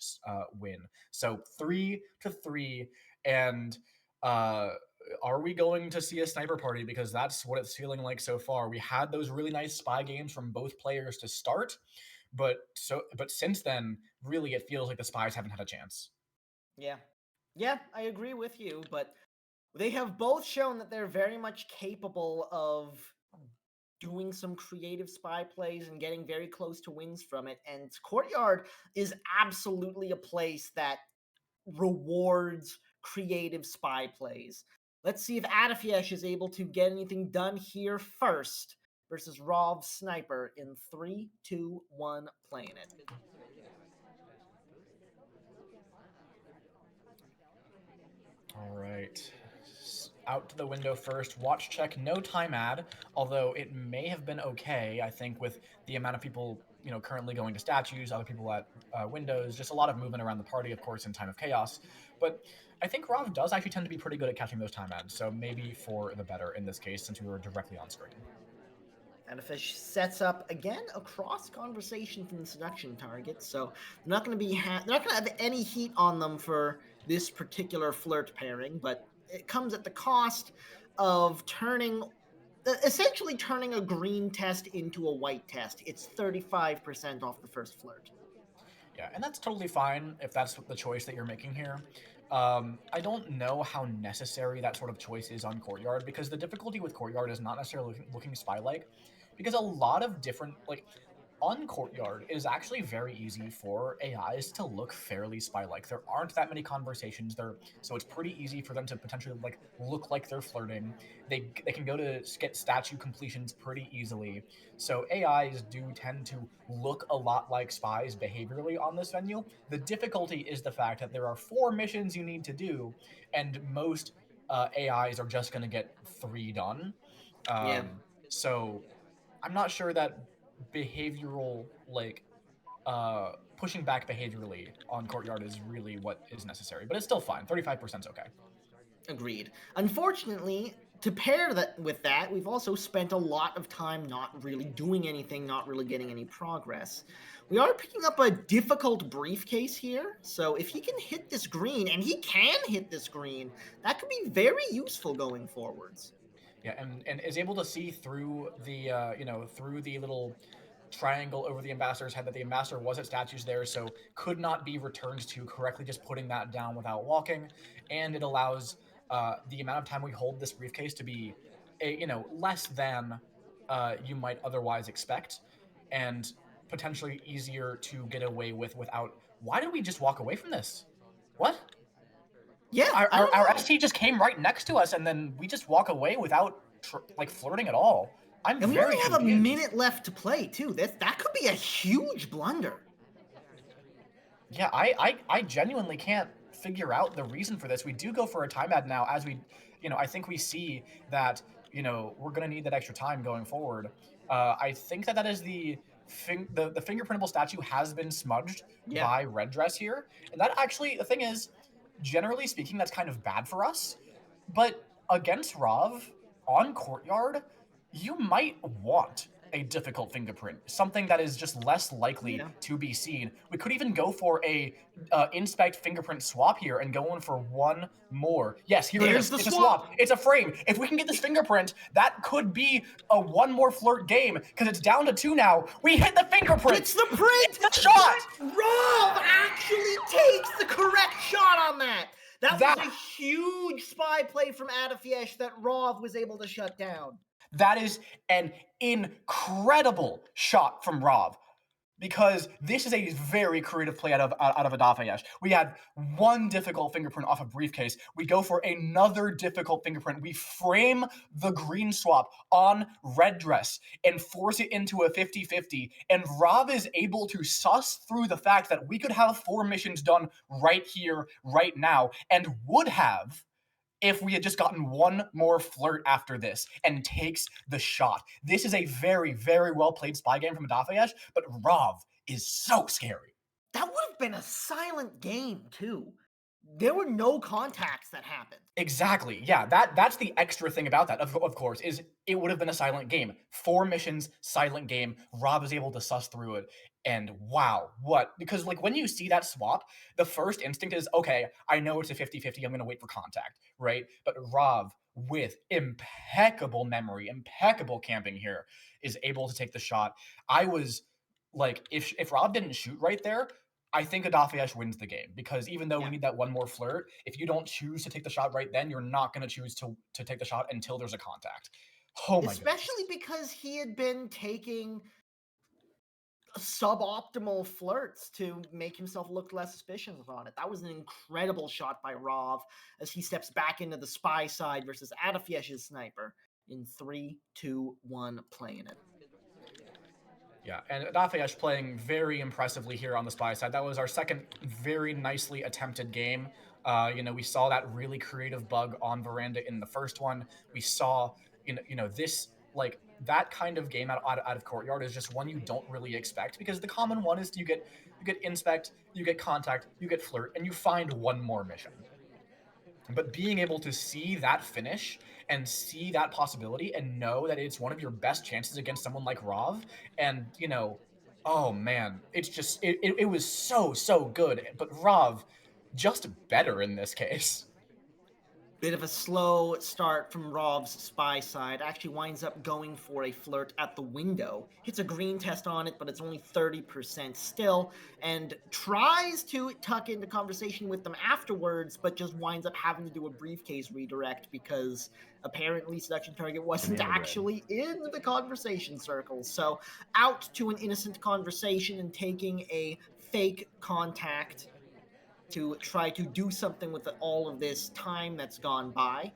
win. So 3-3, and are we going to see a sniper party? Because that's what it's feeling like so far. We had those really nice spy games from both players to start, but since then, really, it feels like the spies haven't had a chance. Yeah, I agree with you, but they have both shown that they're very much capable of doing some creative spy plays and getting very close to wins from it. And Courtyard is absolutely a place that rewards creative spy plays. Let's see if Adafheyesh is able to get anything done here first versus Rov's sniper in 3, 2, 1, playing it. All right. Out to the window first. Watch check, no time ad, although it may have been okay, I think, with the amount of people currently going to statues, other people at windows, just a lot of movement around the party, of course, in time of chaos. But I think Rav does actually tend to be pretty good at catching those time ads, so maybe for the better in this case, since we were directly on screen. Adafheyesh sets up again a cross conversation from the seduction target, so they're not going to have any heat on them for this particular flirt pairing, but it comes at the cost of essentially turning a green test into a white test. It's 35% off the first flirt. Yeah, and that's totally fine if that's the choice that you're making here. I don't know how necessary that sort of choice is on Courtyard, because the difficulty with Courtyard is not necessarily looking spy-like, because a lot of different, on Courtyard, it is actually very easy for AIs to look fairly spy-like. There aren't that many conversations there, so it's pretty easy for them to potentially like look like they're flirting. They can go to get statue completions pretty easily. So AIs do tend to look a lot like spies behaviorally on this venue. The difficulty is the fact that there are 4 missions you need to do, and most AIs are just going to get 3 done. Yeah. So I'm not sure that behavioral like pushing back behaviorally on Courtyard is really what is necessary, but it's still fine. 35% is okay. Agreed. Unfortunately, to pair that with that, we've also spent a lot of time not really doing anything, not really getting any progress. We are picking up a difficult briefcase here, so if he can hit this green, and he can hit this green, that could be very useful going forwards. Yeah, and is able to see through the through the little triangle over the ambassador's head that the ambassador was at statues there, so could not be returned to correctly, just putting that down without walking, and it allows the amount of time we hold this briefcase to be less than you might otherwise expect, and potentially easier to get away with without. Why did we just walk away from this? What? Yeah, Our ST just came right next to us, and then we just walk away without like flirting at all. I'm and we very only have confused. a minute left to play too. That could be a huge blunder. Yeah, I genuinely can't figure out the reason for this. We do go for a time ad now, as we, I think we see that, we're gonna need that extra time going forward. I think that is the fingerprintable statue has been smudged Yeah. by red dress here, and that actually the thing is, generally speaking, that's kind of bad for us. But against Rav on Courtyard, you might want a difficult fingerprint, something that is just less likely Yeah. to be seen. We could even go for a inspect fingerprint swap here and go in for one more. Yes, here There's it the is. It's swap. a swap. It's a frame. If we can get this fingerprint, that could be a one more flirt game because it's down to 2 now. We hit the fingerprint. It's the print. It's the shot. Rob actually takes the correct shot on that. That was a huge spy play from Adafheyesh that Rov was able to shut down. That is an incredible shot from Rav, because this is a very creative play out of Adafheyesh. We had one difficult fingerprint off a briefcase. We go for another difficult fingerprint. We frame the green swap on red dress and force it into a 50-50. And Rav is able to suss through the fact that we could have 4 missions done right here, right now, and would have if we had just gotten one more flirt after this, and takes the shot. This is a very, very well played spy game from Adafheyesh, but Rav is so scary. That would have been a silent game too. There were no contacts that happened. Exactly. Yeah, that's the extra thing about that, of course, is it would have been a silent game. 4 missions, silent game. Rob is able to suss through it. And wow, what? Because like when you see that swap, the first instinct is, okay, I know it's a 50-50, I'm going to wait for contact, right? But Rob, with impeccable memory, impeccable camping here, is able to take the shot. I was like, if Rob didn't shoot right there, I think Adafheyesh wins the game, because even though we need that one more flirt, if you don't choose to take the shot right then, you're not going to choose to take the shot until there's a contact. Oh my Especially because he had been taking suboptimal flirts to make himself look less suspicious on it. That was an incredible shot by Rav as he steps back into the spy side versus Adafheyesh's sniper in 3, 2, 1, playing it. Yeah, and Adafheyesh playing very impressively here on the spy side. That was our second very nicely attempted game. We saw that really creative bug on Veranda in the first one. We saw, this, like, that kind of game out of Courtyard is just one you don't really expect, because the common one is you get inspect, you get contact, you get flirt, and you find one more mission. But being able to see that finish and see that possibility and know that it's one of your best chances against someone like Rav, and oh man, it's just it was so good. But Rav just better in this case. Bit of a slow start from Rov's spy side. Actually winds up going for a flirt at the window. Hits a green test on it, but it's only 30% still, and tries to tuck into conversation with them afterwards, but just winds up having to do a briefcase redirect because apparently seduction target wasn't Banana bread. actually in the conversation circle. So out to an innocent conversation and taking a fake contact to try to do something with all of this time that's gone by.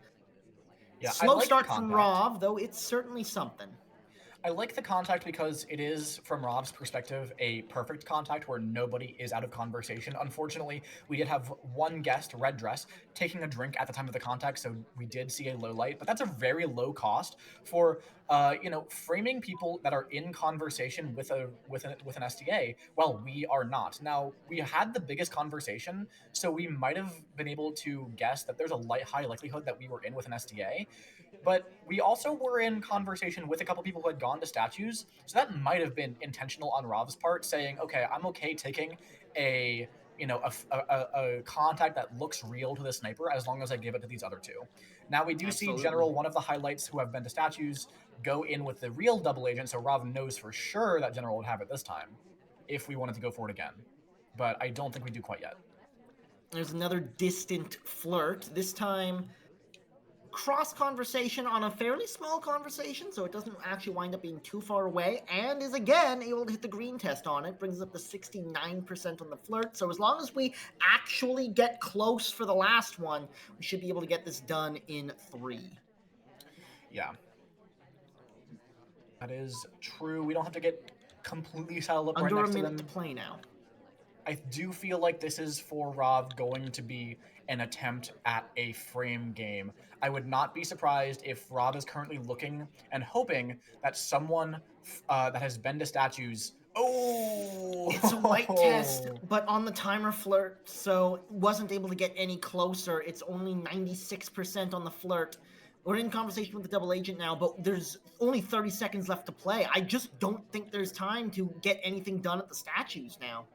Yeah, I Slow like the start from contact. Rov, though it's certainly something. I like the contact because it is, from Rob's perspective, a perfect contact where nobody is out of conversation. Unfortunately, we did have one guest, Red Dress, taking a drink at the time of the contact, so we did see a low light, but that's a very low cost for framing people that are in conversation with an SDA. Well, we are not. Now, we had the biggest conversation, so we might have been able to guess that there's a high likelihood that we were in with an SDA. But we also were in conversation with a couple people who had gone to statues, so that might have been intentional on Rob's part, saying, "Okay, I'm okay taking a contact that looks real to the sniper as long as I give it to these other two." Now we do see Absolutely. General, one of the highlights who have been to statues, go in with the real double agent, so Rob knows for sure that General would have it this time, if we wanted to go for it again. But I don't think we do quite yet. There's another distant flirt. This time, cross conversation on a fairly small conversation, so it doesn't actually wind up being too far away, and is again able to hit the green test on it, brings up to 69% on the flirt. So as long as we actually get close for the last one, we should be able to get this done in 3. Yeah. That is true. We don't have to get completely saddled up right Under a next to minute them. to play now. I do feel like this is for Rob going to be an attempt at a frame game. I would not be surprised if Rob is currently looking and hoping that someone that has been to statues. Oh, It's a white test, but on the timer flirt, so wasn't able to get any closer. It's only 96% on the flirt. We're in conversation with the double agent now, but there's only 30 seconds left to play. I just don't think there's time to get anything done at the statues now.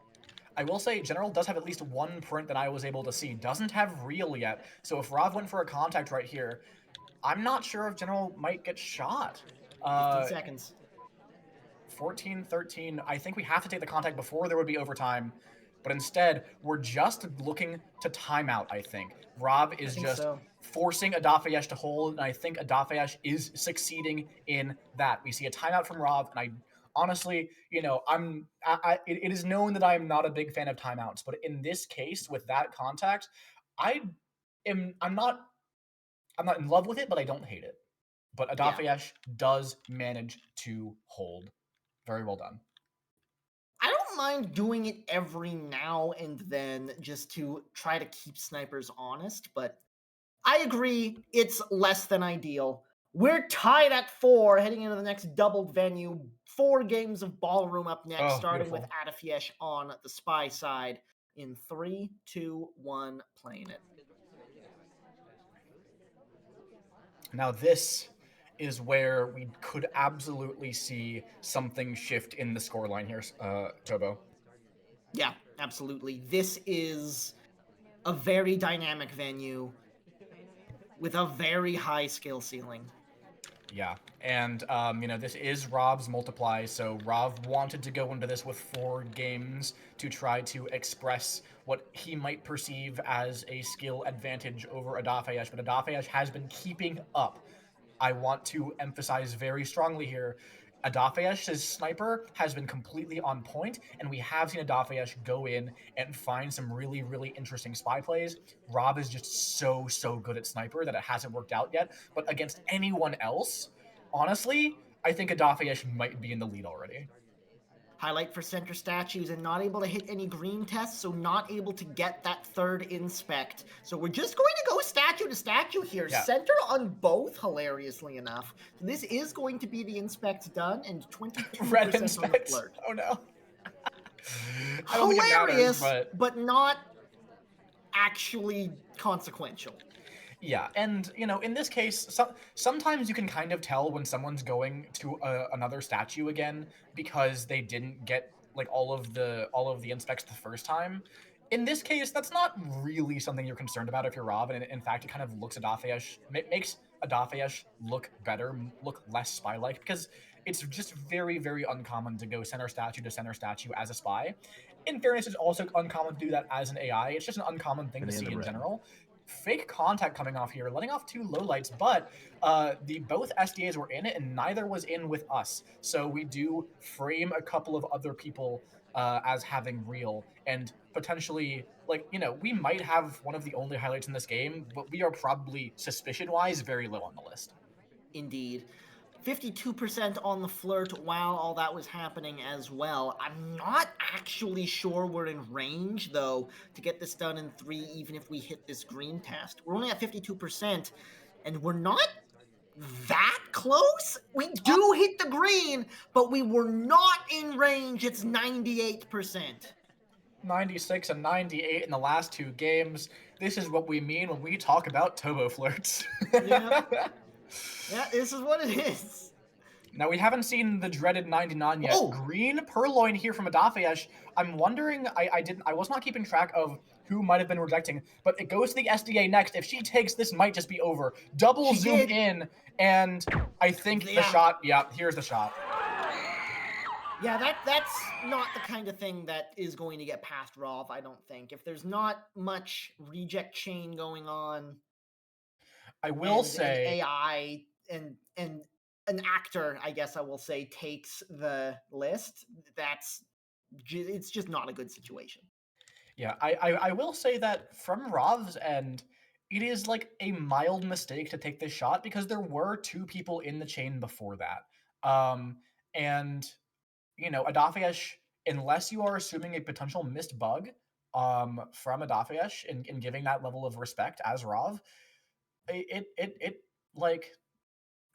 I will say General does have at least one print that I was able to see. Doesn't have real yet. So if Rob went for a contact right here, I'm not sure if General might get shot. 15 seconds. 14, 13. I think we have to take the contact before there would be overtime. But instead, we're just looking to timeout, I think. Rob is just forcing Adafheyesh to hold, and I think Adafheyesh is succeeding in that. We see a timeout from Rob, and I honestly, it is known that I am not a big fan of timeouts, but in this case, with that contact, I'm not in love with it, but I don't hate it. But Adafheyesh does manage to hold. Very well done. I don't mind doing it every now and then just to try to keep snipers honest, but I agree it's less than ideal. We're tied at 4, heading into the next doubled venue. 4 games of ballroom up next, starting with Adafheyesh on the spy side. In 3, 2, 1, playing it. Now this is where we could absolutely see something shift in the scoreline here, Tobo. Yeah, absolutely. This is a very dynamic venue with a very high skill ceiling. Yeah, and this is Rob's multiply, so Rob wanted to go into this with 4 games to try to express what he might perceive as a skill advantage over Adafheyesh, but Adafheyesh has been keeping up. I want to emphasize very strongly here, Adafheyesh's sniper has been completely on point, and we have seen Adafheyesh go in and find some really, really interesting spy plays. Rob is just so good at sniper that it hasn't worked out yet, but against anyone else, honestly, I think Adafheyesh might be in the lead already. Highlight for center statues and not able to hit any green tests, so not able to get that 3rd inspect. So we're just going to go statue to statue here. Yeah. Center on both, hilariously enough. So this is going to be the inspect done, and 22% Red on inspect. the flirt. Oh no. Hilarious, but not actually consequential. Yeah, and in this case, sometimes you can kind of tell when someone's going to another statue again because they didn't get like all of the inspects the first time. In this case, that's not really something you're concerned about if you're Rob, and in fact, it kind of looks Adafheyesh, makes Adafheyesh look better, look less spy-like, because it's just very, very uncommon to go center statue to center statue as a spy. In fairness, it's also uncommon to do that as an AI. It's just an uncommon thing to see in general. Fake contact coming off here, letting off 2 lowlights, but the both SDAs were in it, and neither was in with us. So we do frame a couple of other people as having real, and potentially, like, we might have one of the only highlights in this game, but we are probably, suspicion-wise, very low on the list. Indeed. 52% on the flirt while all that was happening as well. I'm not actually sure we're in range, though, to get this done in 3, even if we hit this green test. We're only at 52%, and we're not that close. We do hit the green, but we were not in range. It's 98%. 96 and 98 in the last 2 games. This is what we mean when we talk about Tobo flirts. Yeah. Yeah, this is what it is. Now, we haven't seen the dreaded 99 yet. Oh! Green Purloin here from Adafheyesh. I'm wondering, I was not keeping track of who might have been rejecting, but it goes to the SDA next. If she takes, this might just be over. Double She zoom did. in, and I think the shot, here's the shot. Yeah, that's not the kind of thing that is going to get past Rov, I don't think. If there's not much reject chain going on, I will say AI and an actor, I guess I will say, takes the list, it's just not a good situation. Yeah, I will say that from Rov's end, it is like a mild mistake to take this shot because there were 2 people in the chain before that. And Adafheyesh, unless you are assuming a potential missed bug from Adafheyesh and giving that level of respect as Rov, it like,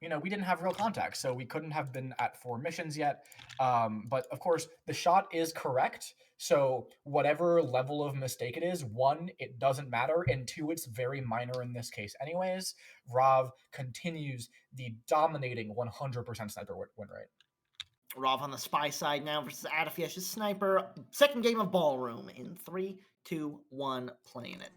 we didn't have real contact, so we couldn't have been at 4 missions yet. But of course, the shot is correct. So whatever level of mistake it is, 1, it doesn't matter, and 2, it's very minor in this case anyways. Rov continues the dominating 100% sniper win rate. Rov on the spy side now versus Adafheyesh's sniper. Second game of Ballroom in 3, 2, 1, playing it.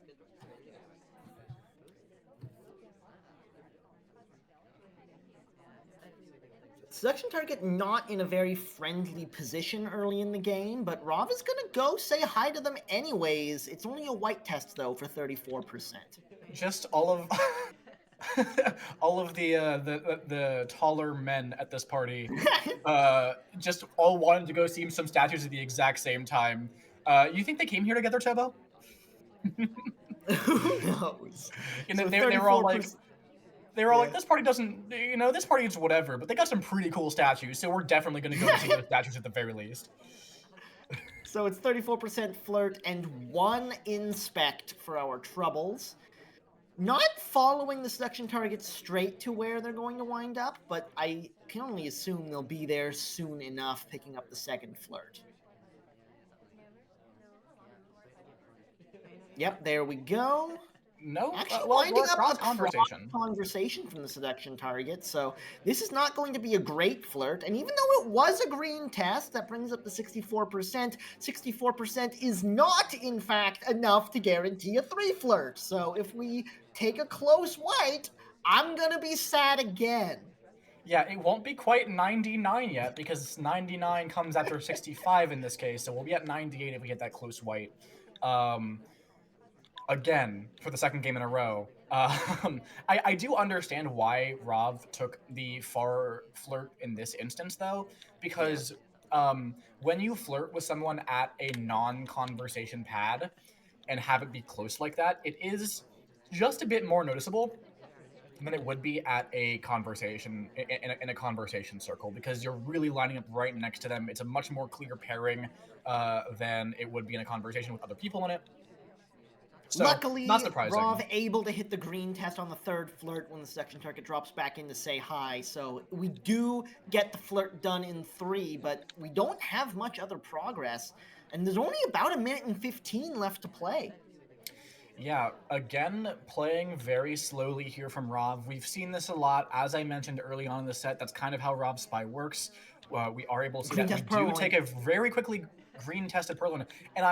Seduction target not in a very friendly position early in the game, but Rov is going to go say hi to them anyways. It's only a white test, though, for 34%. Just all of all of the taller men at this party just all wanted to go see some statues at the exact same time. You think they came here together, Tobo? Who knows? So they were all like, this party doesn't, this party is whatever, but they got some pretty cool statues, so we're definitely going to go see those statues at the very least. So it's 34% flirt and 1 inspect for our troubles. Not following the seduction target straight to where they're going to wind up, but I can only assume they'll be there soon enough, picking up the second flirt. Yep, there we go. No, actually well, winding up a conversation from the seduction target, so this is not going to be a great flirt, and even though it was a green test, that brings up to 64%. 64% is not, in fact, enough to guarantee a 3 flirt, so if we take a close white, I'm gonna be sad again. Yeah, it won't be quite 99 yet, because 99 comes after 65 in this case, so we'll be at 98 if we get that close white. Again, for the second game in a row. I do understand why Rov took the far flirt in this instance, though, because when you flirt with someone at a non-conversation pad and have it be close like that, it is just a bit more noticeable than it would be at a conversation in a conversation circle, because you're really lining up right next to them. It's a much more clear pairing than it would be in a conversation with other people in it. So, luckily, not surprising. Rov able to hit the green test on the 3rd flirt when the seduction target drops back in to say hi. So we do get the flirt done in 3, but we don't have much other progress. And there's only about 1 minute and 15 left to play. Yeah, again, playing very slowly here from Rov. We've seen this a lot. As I mentioned early on in the set, that's kind of how Rob Spy works. We are able to see that. We do take a very quickly green tested Purloin. And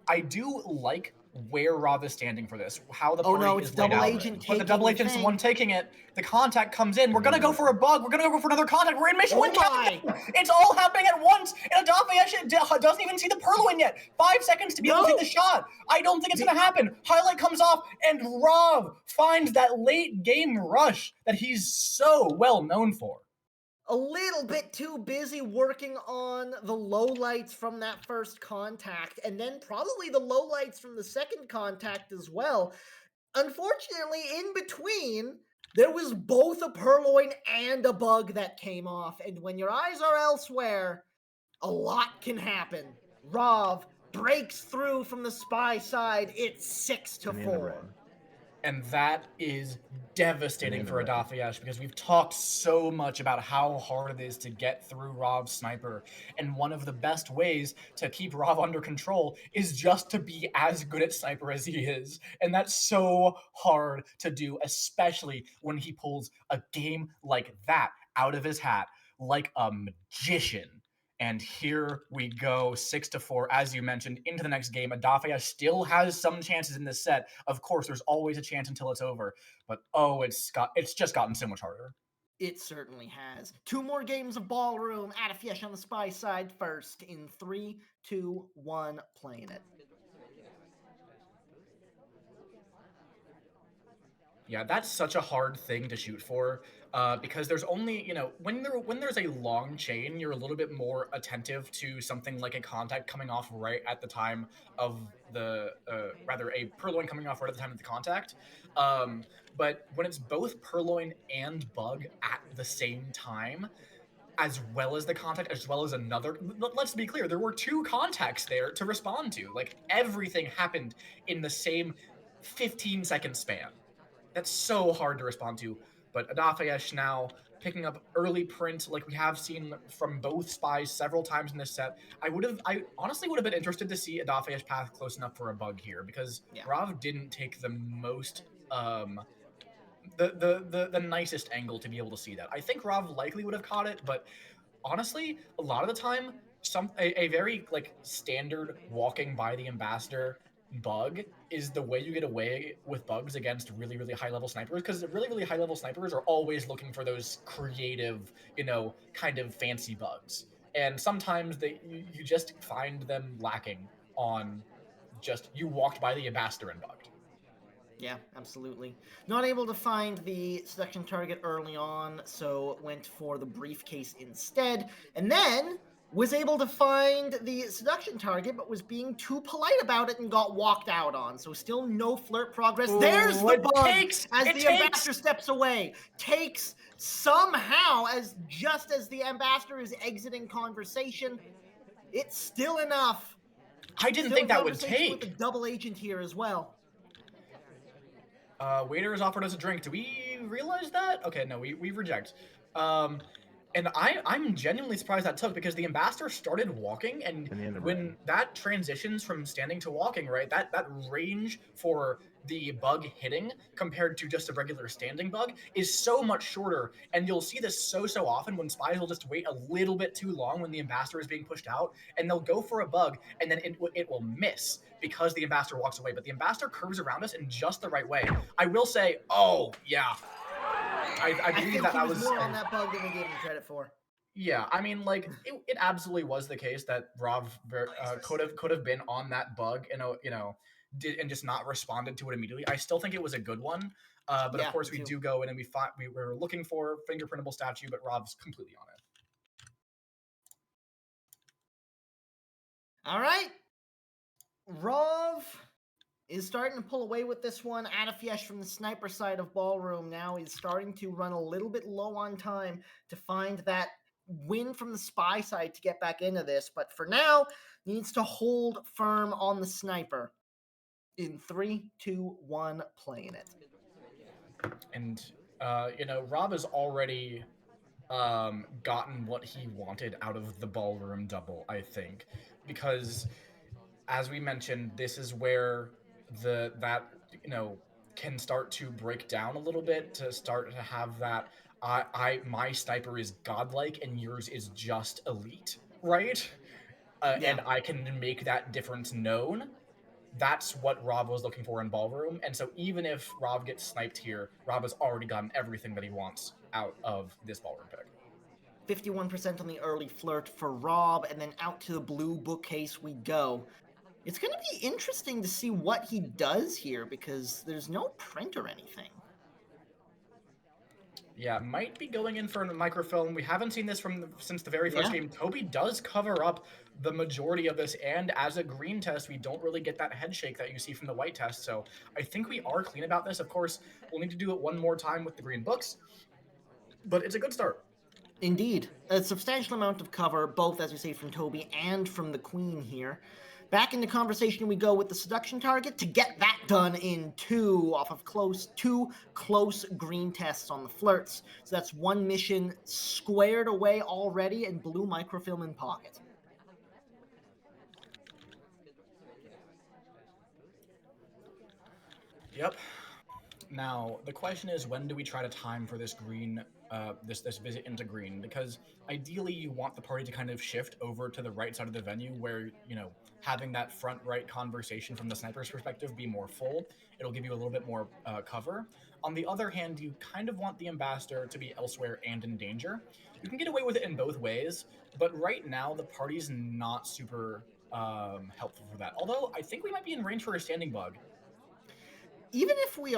I do like where Rob is standing for this, how the Oh, party no, is it's laid double out. agent But the taking double the agent's the thing. one taking it. The contact comes in. We're gonna go for a bug. We're gonna go for another contact. We're in mission Oh win my. countdown. It's all happening at once. And Adafheyesh doesn't even see the Purloin yet. 5 seconds to be able to No. take the shot. I don't think it's gonna happen. Highlight comes off, and Rob finds that late game rush that he's so well known for. A little bit too busy working on the lowlights from that first contact, and then probably the lowlights from the second contact as well. Unfortunately, in between, there was both a purloin and a bug that came off, and when your eyes are elsewhere, a lot can happen. Rav breaks through from the spy side. It's 6-4. And that is devastating for Adafheyesh because we've talked so much about how hard it is to get through Rov's sniper. And one of the best ways to keep Rov under control is just to be as good at sniper as he is. And that's so hard to do, especially when he pulls a game like that out of his hat like a magician. And here we go, 6-4, as you mentioned, into the next game. Adafheyesh still has some chances in this set. Of course, there's always a chance until it's over. But oh, it's just gotten so much harder. It certainly has. 2 more games of Ballroom. Adafheyesh on the spy side first in 3, 2, 1, playing it. Yeah, that's such a hard thing to shoot for because there's only, when there's a long chain, you're a little bit more attentive to something like a contact coming off right at the time of rather a purloin coming off right at the time of the contact. But when it's both purloin and bug at the same time, as well as the contact, as well as another. Let's be clear, there were 2 contacts there to respond to. Like, everything happened in the same 15-second span. That's so hard to respond to. But Adafheyesh now picking up early print like we have seen from both spies several times in this set. I honestly would have been interested to see Adafheyesh path close enough for a bug here because Rav didn't take the most the nicest angle to be able to see that. I think Rav likely would have caught it, but honestly, a lot of the time, a very like standard walking by the ambassador bug is the way you get away with bugs against really, really high level snipers, because really, really high level snipers are always looking for those creative, kind of fancy bugs. And sometimes you just find them lacking on just you walked by the ambassador and bugged. Yeah, absolutely. Not able to find the seduction target early on, so went for the briefcase instead. And then was able to find the seduction target, but was being too polite about it and got walked out on. So still no flirt progress. There's the bug as the ambassador steps away. Takes somehow, just as the ambassador is exiting conversation. It's still enough. I didn't think that would take. With a double agent here as well. Waiter has offered us a drink. Do we realize that? Okay, no, we reject. And I'm genuinely surprised that took, because the ambassador started walking, and when that transitions from standing to walking, right, that range for the bug hitting compared to just a regular standing bug is so much shorter. And you'll see this so often when spies will just wait a little bit too long when the ambassador is being pushed out, and they'll go for a bug, and then it will miss because the ambassador walks away. But the ambassador curves around us in just the right way. I will say, oh yeah, I believe that was more on that bug than we gave him credit for. Yeah, I mean, like it absolutely was the case that Rav could have been on that bug, and just not responded to it immediately. I still think it was a good one, but of course we do go in and we were looking for fingerprintable statue, but Rav's completely on it. All right, Rav is starting to pull away with this one. Adafheyesh from the sniper side of Ballroom now is starting to run a little bit low on time to find that win from the spy side to get back into this. But for now, needs to hold firm on the sniper. In 3, 2, 1, playing it. And, Rob has already gotten what he wanted out of the Ballroom double, I think. Because, as we mentioned, this is where that can start to break down a little bit, to start to have that my sniper is godlike and yours is just elite, right? And I can make that difference known. that's what Rob was looking for in Ballroom. And so even if Rob gets sniped here, Rob has already gotten everything that he wants out of this Ballroom pick. 51% on the early flirt for Rob, and then out to the blue bookcase we go. It's going to be interesting to see what he does here because there's no print or anything. Yeah, might be going in for a microfilm. We haven't seen this since the very first game. Toby does cover up the majority of this, and as a green test, we don't really get that head shake that you see from the white test. So I think we are clean about this. Of course, we'll need to do it one more time with the green books, but it's a good start. Indeed. A substantial amount of cover, both, as we say, from Toby and from the queen here. Back into conversation we go with the seduction target to get that done in two close green tests on the flirts. So that's one mission squared away already and blue microfilm in pocket. Yep. Now, the question is, when do we try to time for this green, this visit into green? Because ideally, you want the party to kind of shift over to the right side of the venue where, having that front right conversation from the sniper's perspective be more full. It'll give you a little bit more cover. On the other hand, you kind of want the ambassador to be elsewhere and in danger. You can get away with it in both ways, but right now, the party's not super helpful for that. Although, I think we might be in range for a standing bug. Even if we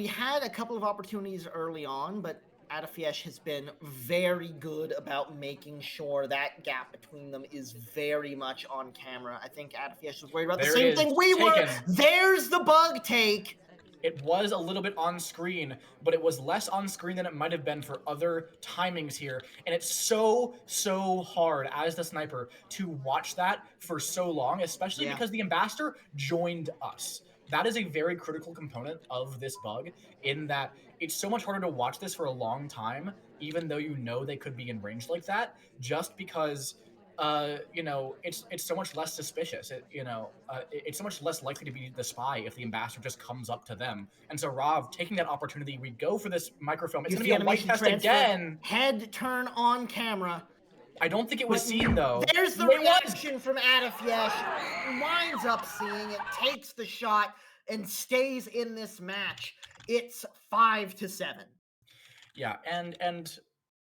had a couple of opportunities early on, but Adafheyesh has been very good about making sure that gap between them is very much on camera. I think Adafheyesh was worried about the same thing we were. There's the bug take. It was a little bit on screen, but it was less on screen than it might have been for other timings here. And it's so hard as the sniper to watch that for so long, especially because the ambassador joined us. That is a very critical component of this bug, in that it's so much harder to watch this for a long time, even though they could be in range like that, just because it's so much less suspicious. It's so much less likely to be the spy if the ambassador just comes up to them. And so Rav, taking that opportunity, we go for this microfilm. It's going to be a white test again. Head turn on camera. I don't think it was seen, though. There's the reaction from Adafheyesh. Winds up seeing it, takes the shot, and stays in this match. It's 5-7. Yeah, and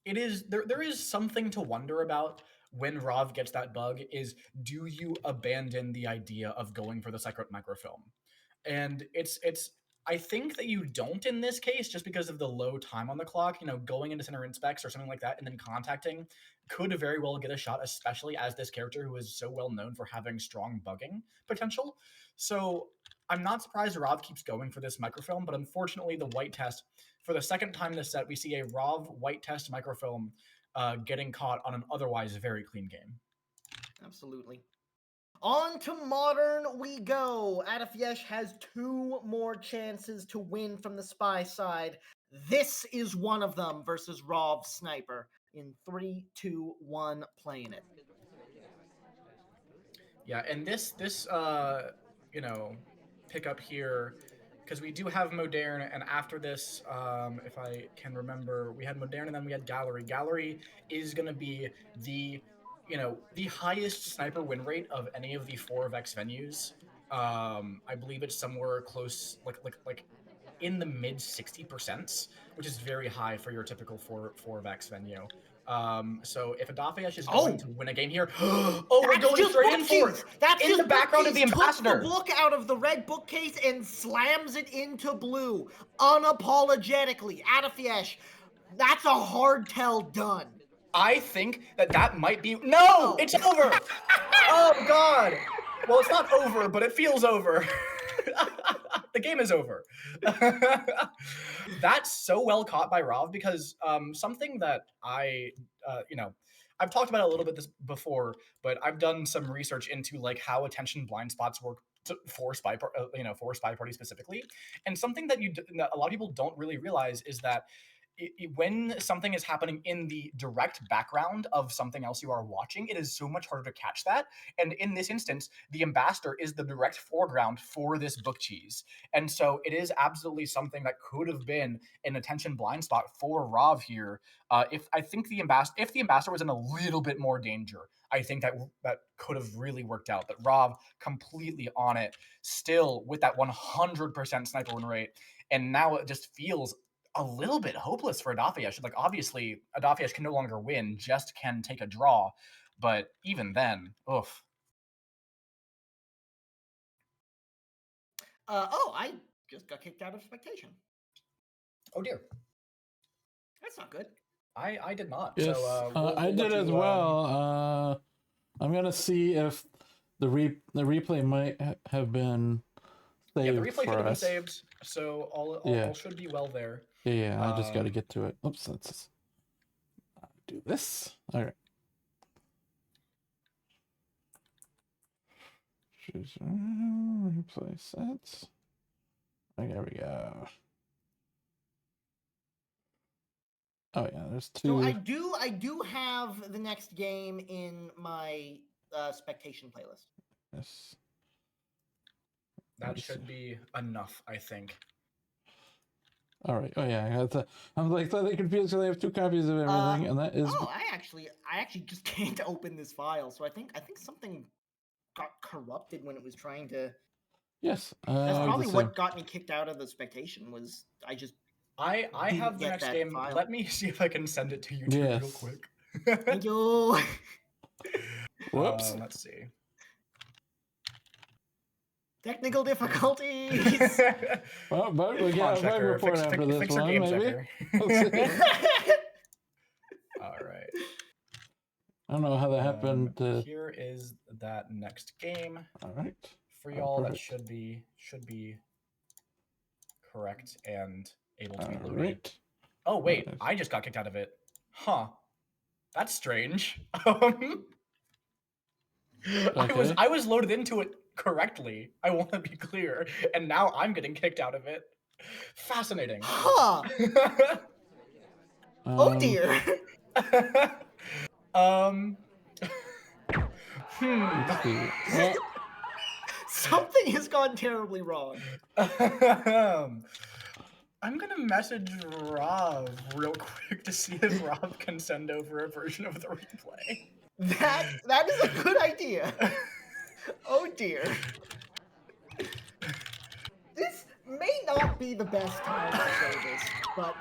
it is there is something to wonder about when Rav gets that bug. Is, do you abandon the idea of going for the secret microfilm? And it's I think that you don't in this case, just because of the low time on the clock. Going into center inspects or something like that and then contacting could very well get a shot, especially as this character who is so well known for having strong bugging potential. So I'm not surprised Rav keeps going for this microfilm, but unfortunately the white test, for the second time this set, we see a Rav white test microfilm getting caught on an otherwise very clean game. Absolutely. On to Modern we go. Adafheyesh has 2 more chances to win from the spy side. This is one of them versus Rav Sniper. In 3, 2, 1, playing it. Yeah, and this pickup here, because we do have Modern, and after this, if I can remember, we had Modern and then we had Gallery. Gallery is going to be the highest sniper win rate of any of the 4 of X venues. I believe it's somewhere close, like in the mid 60%, which is very high for your typical 4 of X venue. So if Adafheyesh is going to win a game here, we're going straight in for it. That's in the background of the ambassador. Took the book out of the red bookcase and slams it into blue, unapologetically. Adafheyesh, that's a hard tell done. I think that might be... No! It's over! Oh, God! Well, it's not over, but it feels over. The game is over. That's so well caught by Rav, because something that I've talked about a little bit this before, but I've done some research into like how attention blind spots work for SpyParty specifically. And something that a lot of people don't really realize is that when something is happening in the direct background of something else you are watching, it is so much harder to catch that. And in this instance, the ambassador is the direct foreground for this book cheese. And so it is absolutely something that could have been an attention blind spot for Rav here. If the ambassador was in a little bit more danger, I think that could have really worked out. But Rob completely on it, still with that 100% sniper win rate, and now it just feels a little bit hopeless for Adafheyesh. Like obviously, Adafheyesh can no longer win, just can take a draw, but even then, oof. I just got kicked out of spectation. Oh dear. That's not good. I did not. Yes, So I did as well. I'm gonna see if the replay might have been saved. Yeah, the replay for should have been us. saved, so all should be well there. Yeah, I just got to get to it. Oops, let's do this. All right. Choose replay sets. Oh, there we go. Oh yeah, there's two. So I do have the next game in my spectation playlist. Yes. That should be enough, I think. All right. Oh yeah, I'm like slightly confused because I have two copies of everything, and that is. Oh, I actually just can't open this file. So I think something got corrupted when it was trying to. Yes. That's probably what got me kicked out of the spectation. Was I just. I have the next game. File. Let me see if I can send it to you real quick. Thank you. Whoops. Let's see. Technical difficulties. Well, but we got a web report after this one, maybe. All right. I don't know how that happened. Here is that next game. All right. For y'all, that should be correct and able to be loaded. Right. Oh wait, I just got kicked out of it. Huh. That's strange. I was loaded into it correctly. I want to be clear, and now I'm getting kicked out of it. Fascinating. Huh. Oh dear. Something has gone terribly wrong. I'm gonna message Rob real quick to see if Rob can send over a version of the replay. That is a good idea. Oh dear. This may not be the best time to show this, but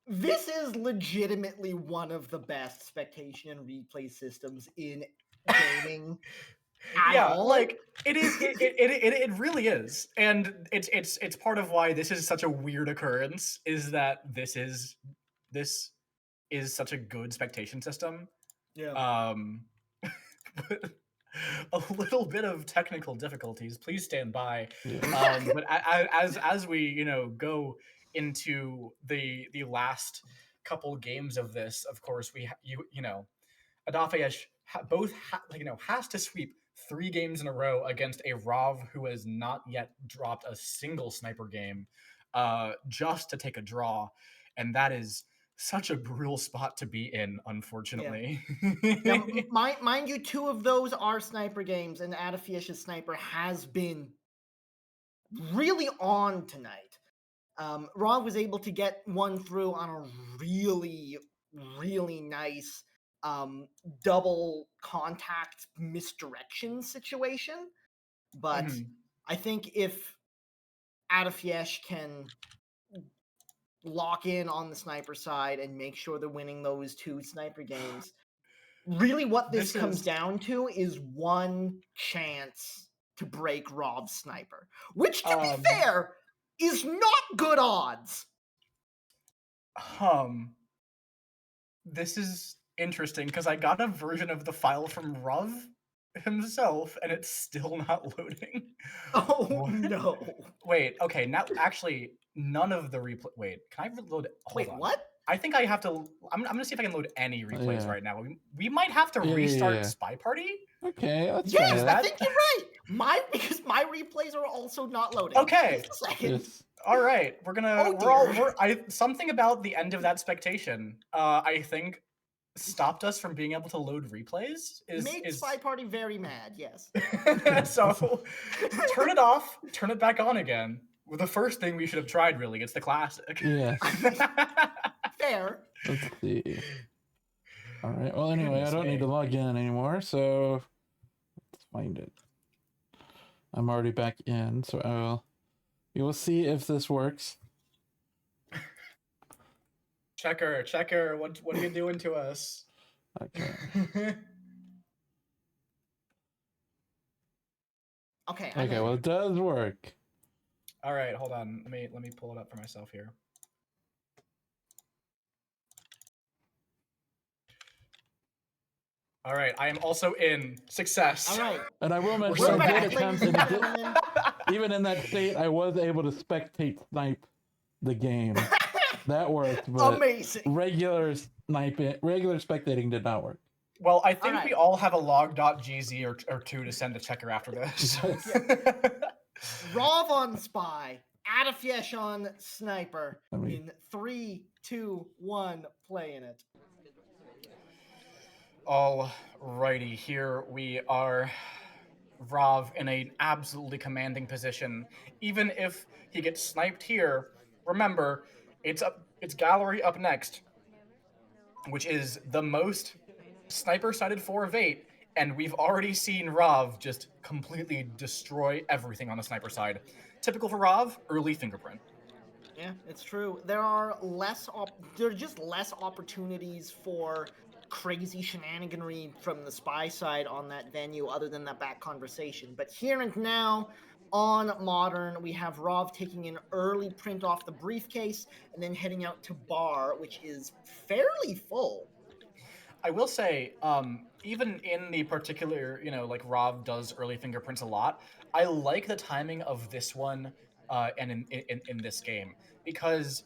this is legitimately one of the best spectation and replay systems in gaming. Like it is. It really is, and it's part of why this is such a weird occurrence. Is that this is such a good spectation system. Yeah. But a little bit of technical difficulties. Please stand by. But as we go into the last couple games of this, of course Adafheyesh has to sweep 3 games in a row against a Rav who has not yet dropped a single sniper game, just to take a draw, and that is such a brutal spot to be in, unfortunately. Yeah. Mind you, 2 of those are sniper games, and Adafheyesh's sniper has been really on tonight. Rob was able to get one through on a really, really nice double contact misdirection situation. But I think if Adafheyesh can lock in on the sniper side and make sure they're winning those 2 sniper games, really what this comes down to is one chance to break Rob's sniper, which, to be fair, is not good odds. This is interesting because I got a version of the file from Rav himself, and it's still not loading. Oh no! Wait, okay, now actually none of the replay. Wait, can I load? Hold on. What? I think I have to. I'm gonna see if I can load any replays right now. We might have to restart SpyParty. Okay, let's try that. I think you're right. Because my replays are also not loading. Okay. Just a second. Yes. All right, we're gonna. Something about the end of that spectation. I think stopped us from being able to load replays. Made SpyParty very mad. Yes. So turn it off. Turn it back on again. Well, the first thing we should have tried, really. It's the classic. Yeah. Fair. Let's see. All right. Well, anyway, Goodness I don't me. need to log in anymore, so let's find it. I'm already back in, so you will see if this works. Checker, what are you doing to us? Okay. Okay. Okay. Well, it does work. All right, hold on. Let me pull it up for myself here. All right, I am also in. Success. All right. And I will We're mention, so I We're did back, back. attempt, ladies and and gentlemen. even in that state, I was able to spectate snipe the game. That worked, but Amazing. regular spectating did not work. Well, I think right. we all have a log.gz or two to send to Checker after this. Rav on Spy, Adafheyesh on Sniper. I mean- In 3, 2, 1, playing it. Alrighty, here we are. Rav in an absolutely commanding position. Even if he gets sniped here, remember, it's gallery up next, which is the most sniper-sided 4 of 8, and we've already seen Rav just completely destroy everything on the sniper side. Typical for Rav, early fingerprint. Yeah, it's true. There are just less opportunities for crazy shenaniganry from the Spy side on that venue other than that back conversation. But here and now on Modern, we have Rav taking an early print off the briefcase and then heading out to Bar, which is fairly full. I will say, even in the particular, like Rav does early fingerprints a lot, I like the timing of this one and in this game, because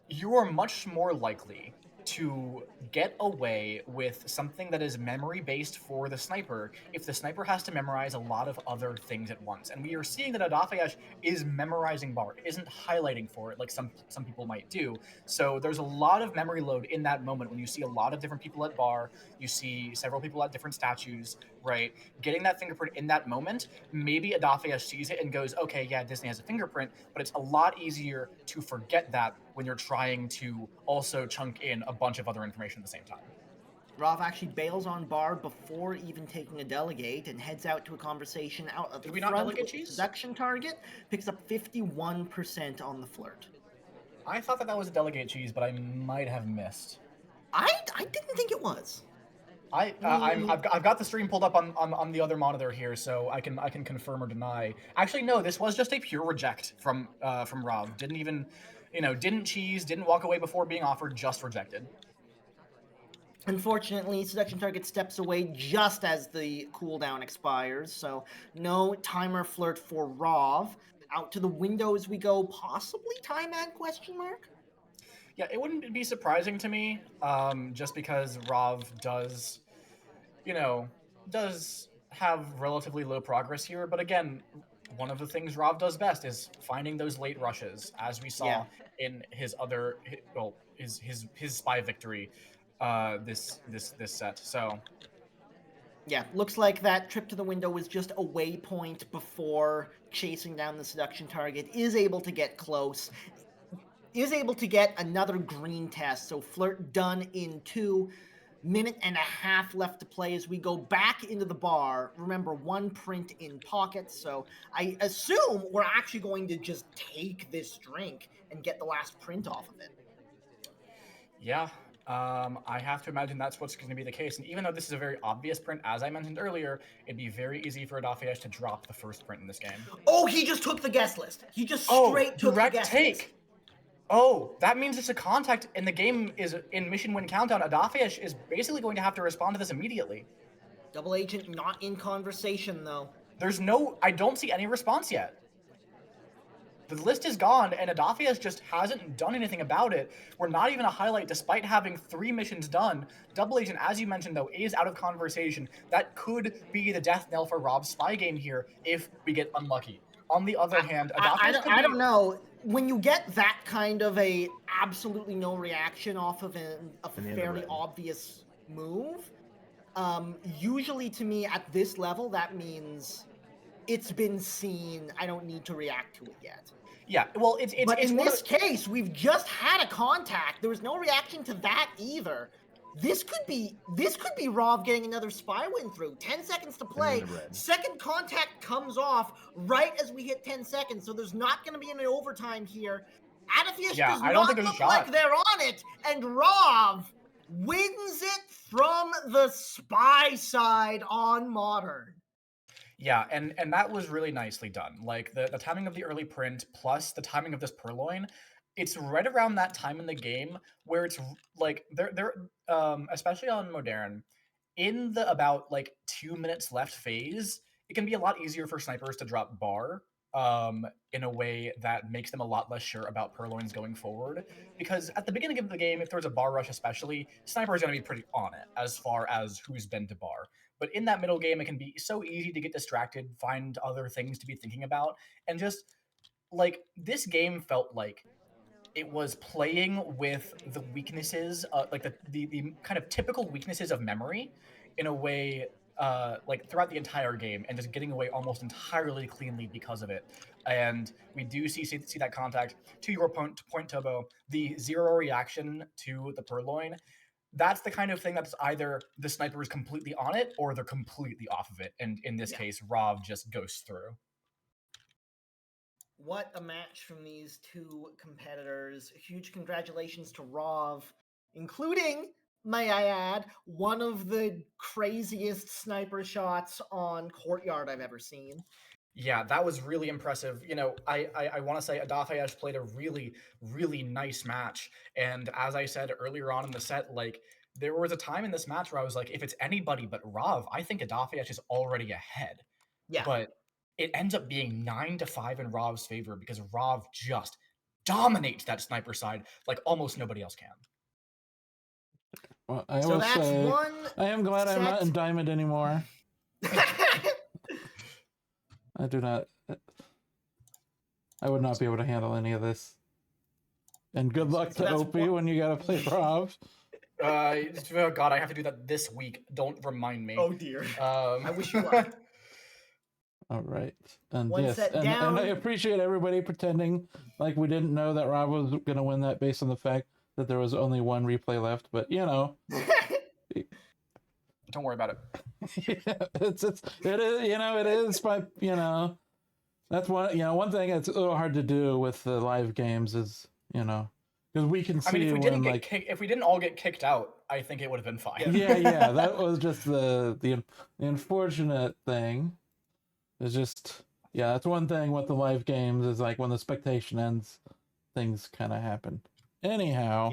you are much more likely to get away with something that is memory based for the sniper if the sniper has to memorize a lot of other things at once. And we are seeing that Adafheyesh is memorizing Bar, isn't highlighting for it like some people might do. So there's a lot of memory load in that moment when you see a lot of different people at Bar, you see several people at different statues, right? Getting that fingerprint in that moment, maybe Adafheyesh sees it and goes, okay, yeah, Disney has a fingerprint, but it's a lot easier to forget that when you're trying to also chunk in a bunch of other information at the same time. Rav actually bails on Bar before even taking a delegate and heads out to a conversation out of the we not front delegate with cheese? seduction target, picks up 51% on the flirt. I thought that was a delegate cheese, but I might have missed. I didn't think it was. I've got the stream pulled up on the other monitor here, so I can confirm or deny. Actually, no, this was just a pure reject from Rav. Didn't even, didn't cheese, didn't walk away before being offered, just rejected. Unfortunately, seduction target steps away just as the cooldown expires, so no timer flirt for Rav. Out to the windows we go, possibly time ad question mark? Yeah, it wouldn't be surprising to me, just because Rav does, does have relatively low progress here. But again, one of the things Rav does best is finding those late rushes, as we saw in his other, his spy victory, this set. So. Yeah, looks like that trip to the window was just a waypoint before chasing down the seduction target. Is able to get close. Is able to get another green test. So flirt done in 2 minute and a half left to play as we go back into the bar. Remember, 1 print in pocket. So I assume we're actually going to just take this drink and get the last print off of it. Yeah. I have to imagine that's what's going to be the case. And even though this is a very obvious print, as I mentioned earlier, it'd be very easy for Adafheyesh to drop the first print in this game. Oh, he just took the guest list. He just straight took the guest list. Oh, that means it's a contact, and the game is in mission win countdown. Adafheyesh is basically going to have to respond to this immediately. Double agent not in conversation, though. I don't see any response yet. The list is gone, and Adafheyesh just hasn't done anything about it. We're not even a highlight, despite having 3 missions done. Double Agent, as you mentioned, though, is out of conversation. That could be the death knell for Rob's spy game here if we get unlucky. On the other hand, Adafheyesh I don't know. When you get that kind of a absolutely no reaction off of a fairly obvious move, usually to me at this level, that means it's been seen. I don't need to react to it yet. Yeah, well, but in this case, we've just had a contact. There was no reaction to that either. This could be Rov getting another spy win through. 10 seconds to play. Second contact comes off right as we hit 10 seconds, so there's not going to be any overtime here. Adafheyesh does I don't not think there's a look shot. like they're on it, and Rov wins it from the spy side on Modern. Yeah, and that was really nicely done. Like the timing of the early print plus the timing of this purloin, it's right around that time in the game where it's like they're especially on Modern, in the about like 2 minutes left phase, it can be a lot easier for snipers to drop bar in a way that makes them a lot less sure about purloins going forward. Because at the beginning of the game, if there's a bar rush especially, sniper is going to be pretty on it as far as who's been to bar. But in that middle game, it can be so easy to get distracted, find other things to be thinking about, and just like this game felt like it was playing with the weaknesses, like the kind of typical weaknesses of memory, in a way, like throughout the entire game, and just getting away almost entirely cleanly because of it. And we do see that contact. To your point, Tobo, the zero reaction to the purloin. That's the kind of thing that's either the sniper is completely on it or they're completely off of it. And in this case, Rov just goes through. What a match from these two competitors. Huge congratulations to Rov, including, may I add, one of the craziest sniper shots on Courtyard I've ever seen. Yeah, that was really impressive. You know, I want to say Adafheyesh played a really, really nice match. And as I said earlier on in the set, like, there was a time in this match where I was like, if it's anybody but Rov, I think Adafheyesh is already ahead. Yeah. But it ends up being 9-5 in Rov's favor because Rov just dominates that sniper side like almost nobody else can. Well, I will say, I am glad I'm not in Diamond anymore. I do not. I would not be able to handle any of this. And good luck to Opie when you gotta play Rov. Oh God, I have to do that this week. Don't remind me. Oh dear. I wish you luck. All right. And One yes, set and down. I appreciate everybody pretending like we didn't know that Rob was going to win that based on the fact that there was only one replay left. But, you know. Don't worry about it. It is, you know, it is by, you know, that's one, you know, one thing that's a little hard to do with the live games is, you know, because we can see if we when, didn't if we didn't all get kicked out, I think it would have been fine. Yeah, that was just the unfortunate thing. It's just, yeah, that's one thing with the live games is like when the spectation ends, things kind of happen. Anyhow,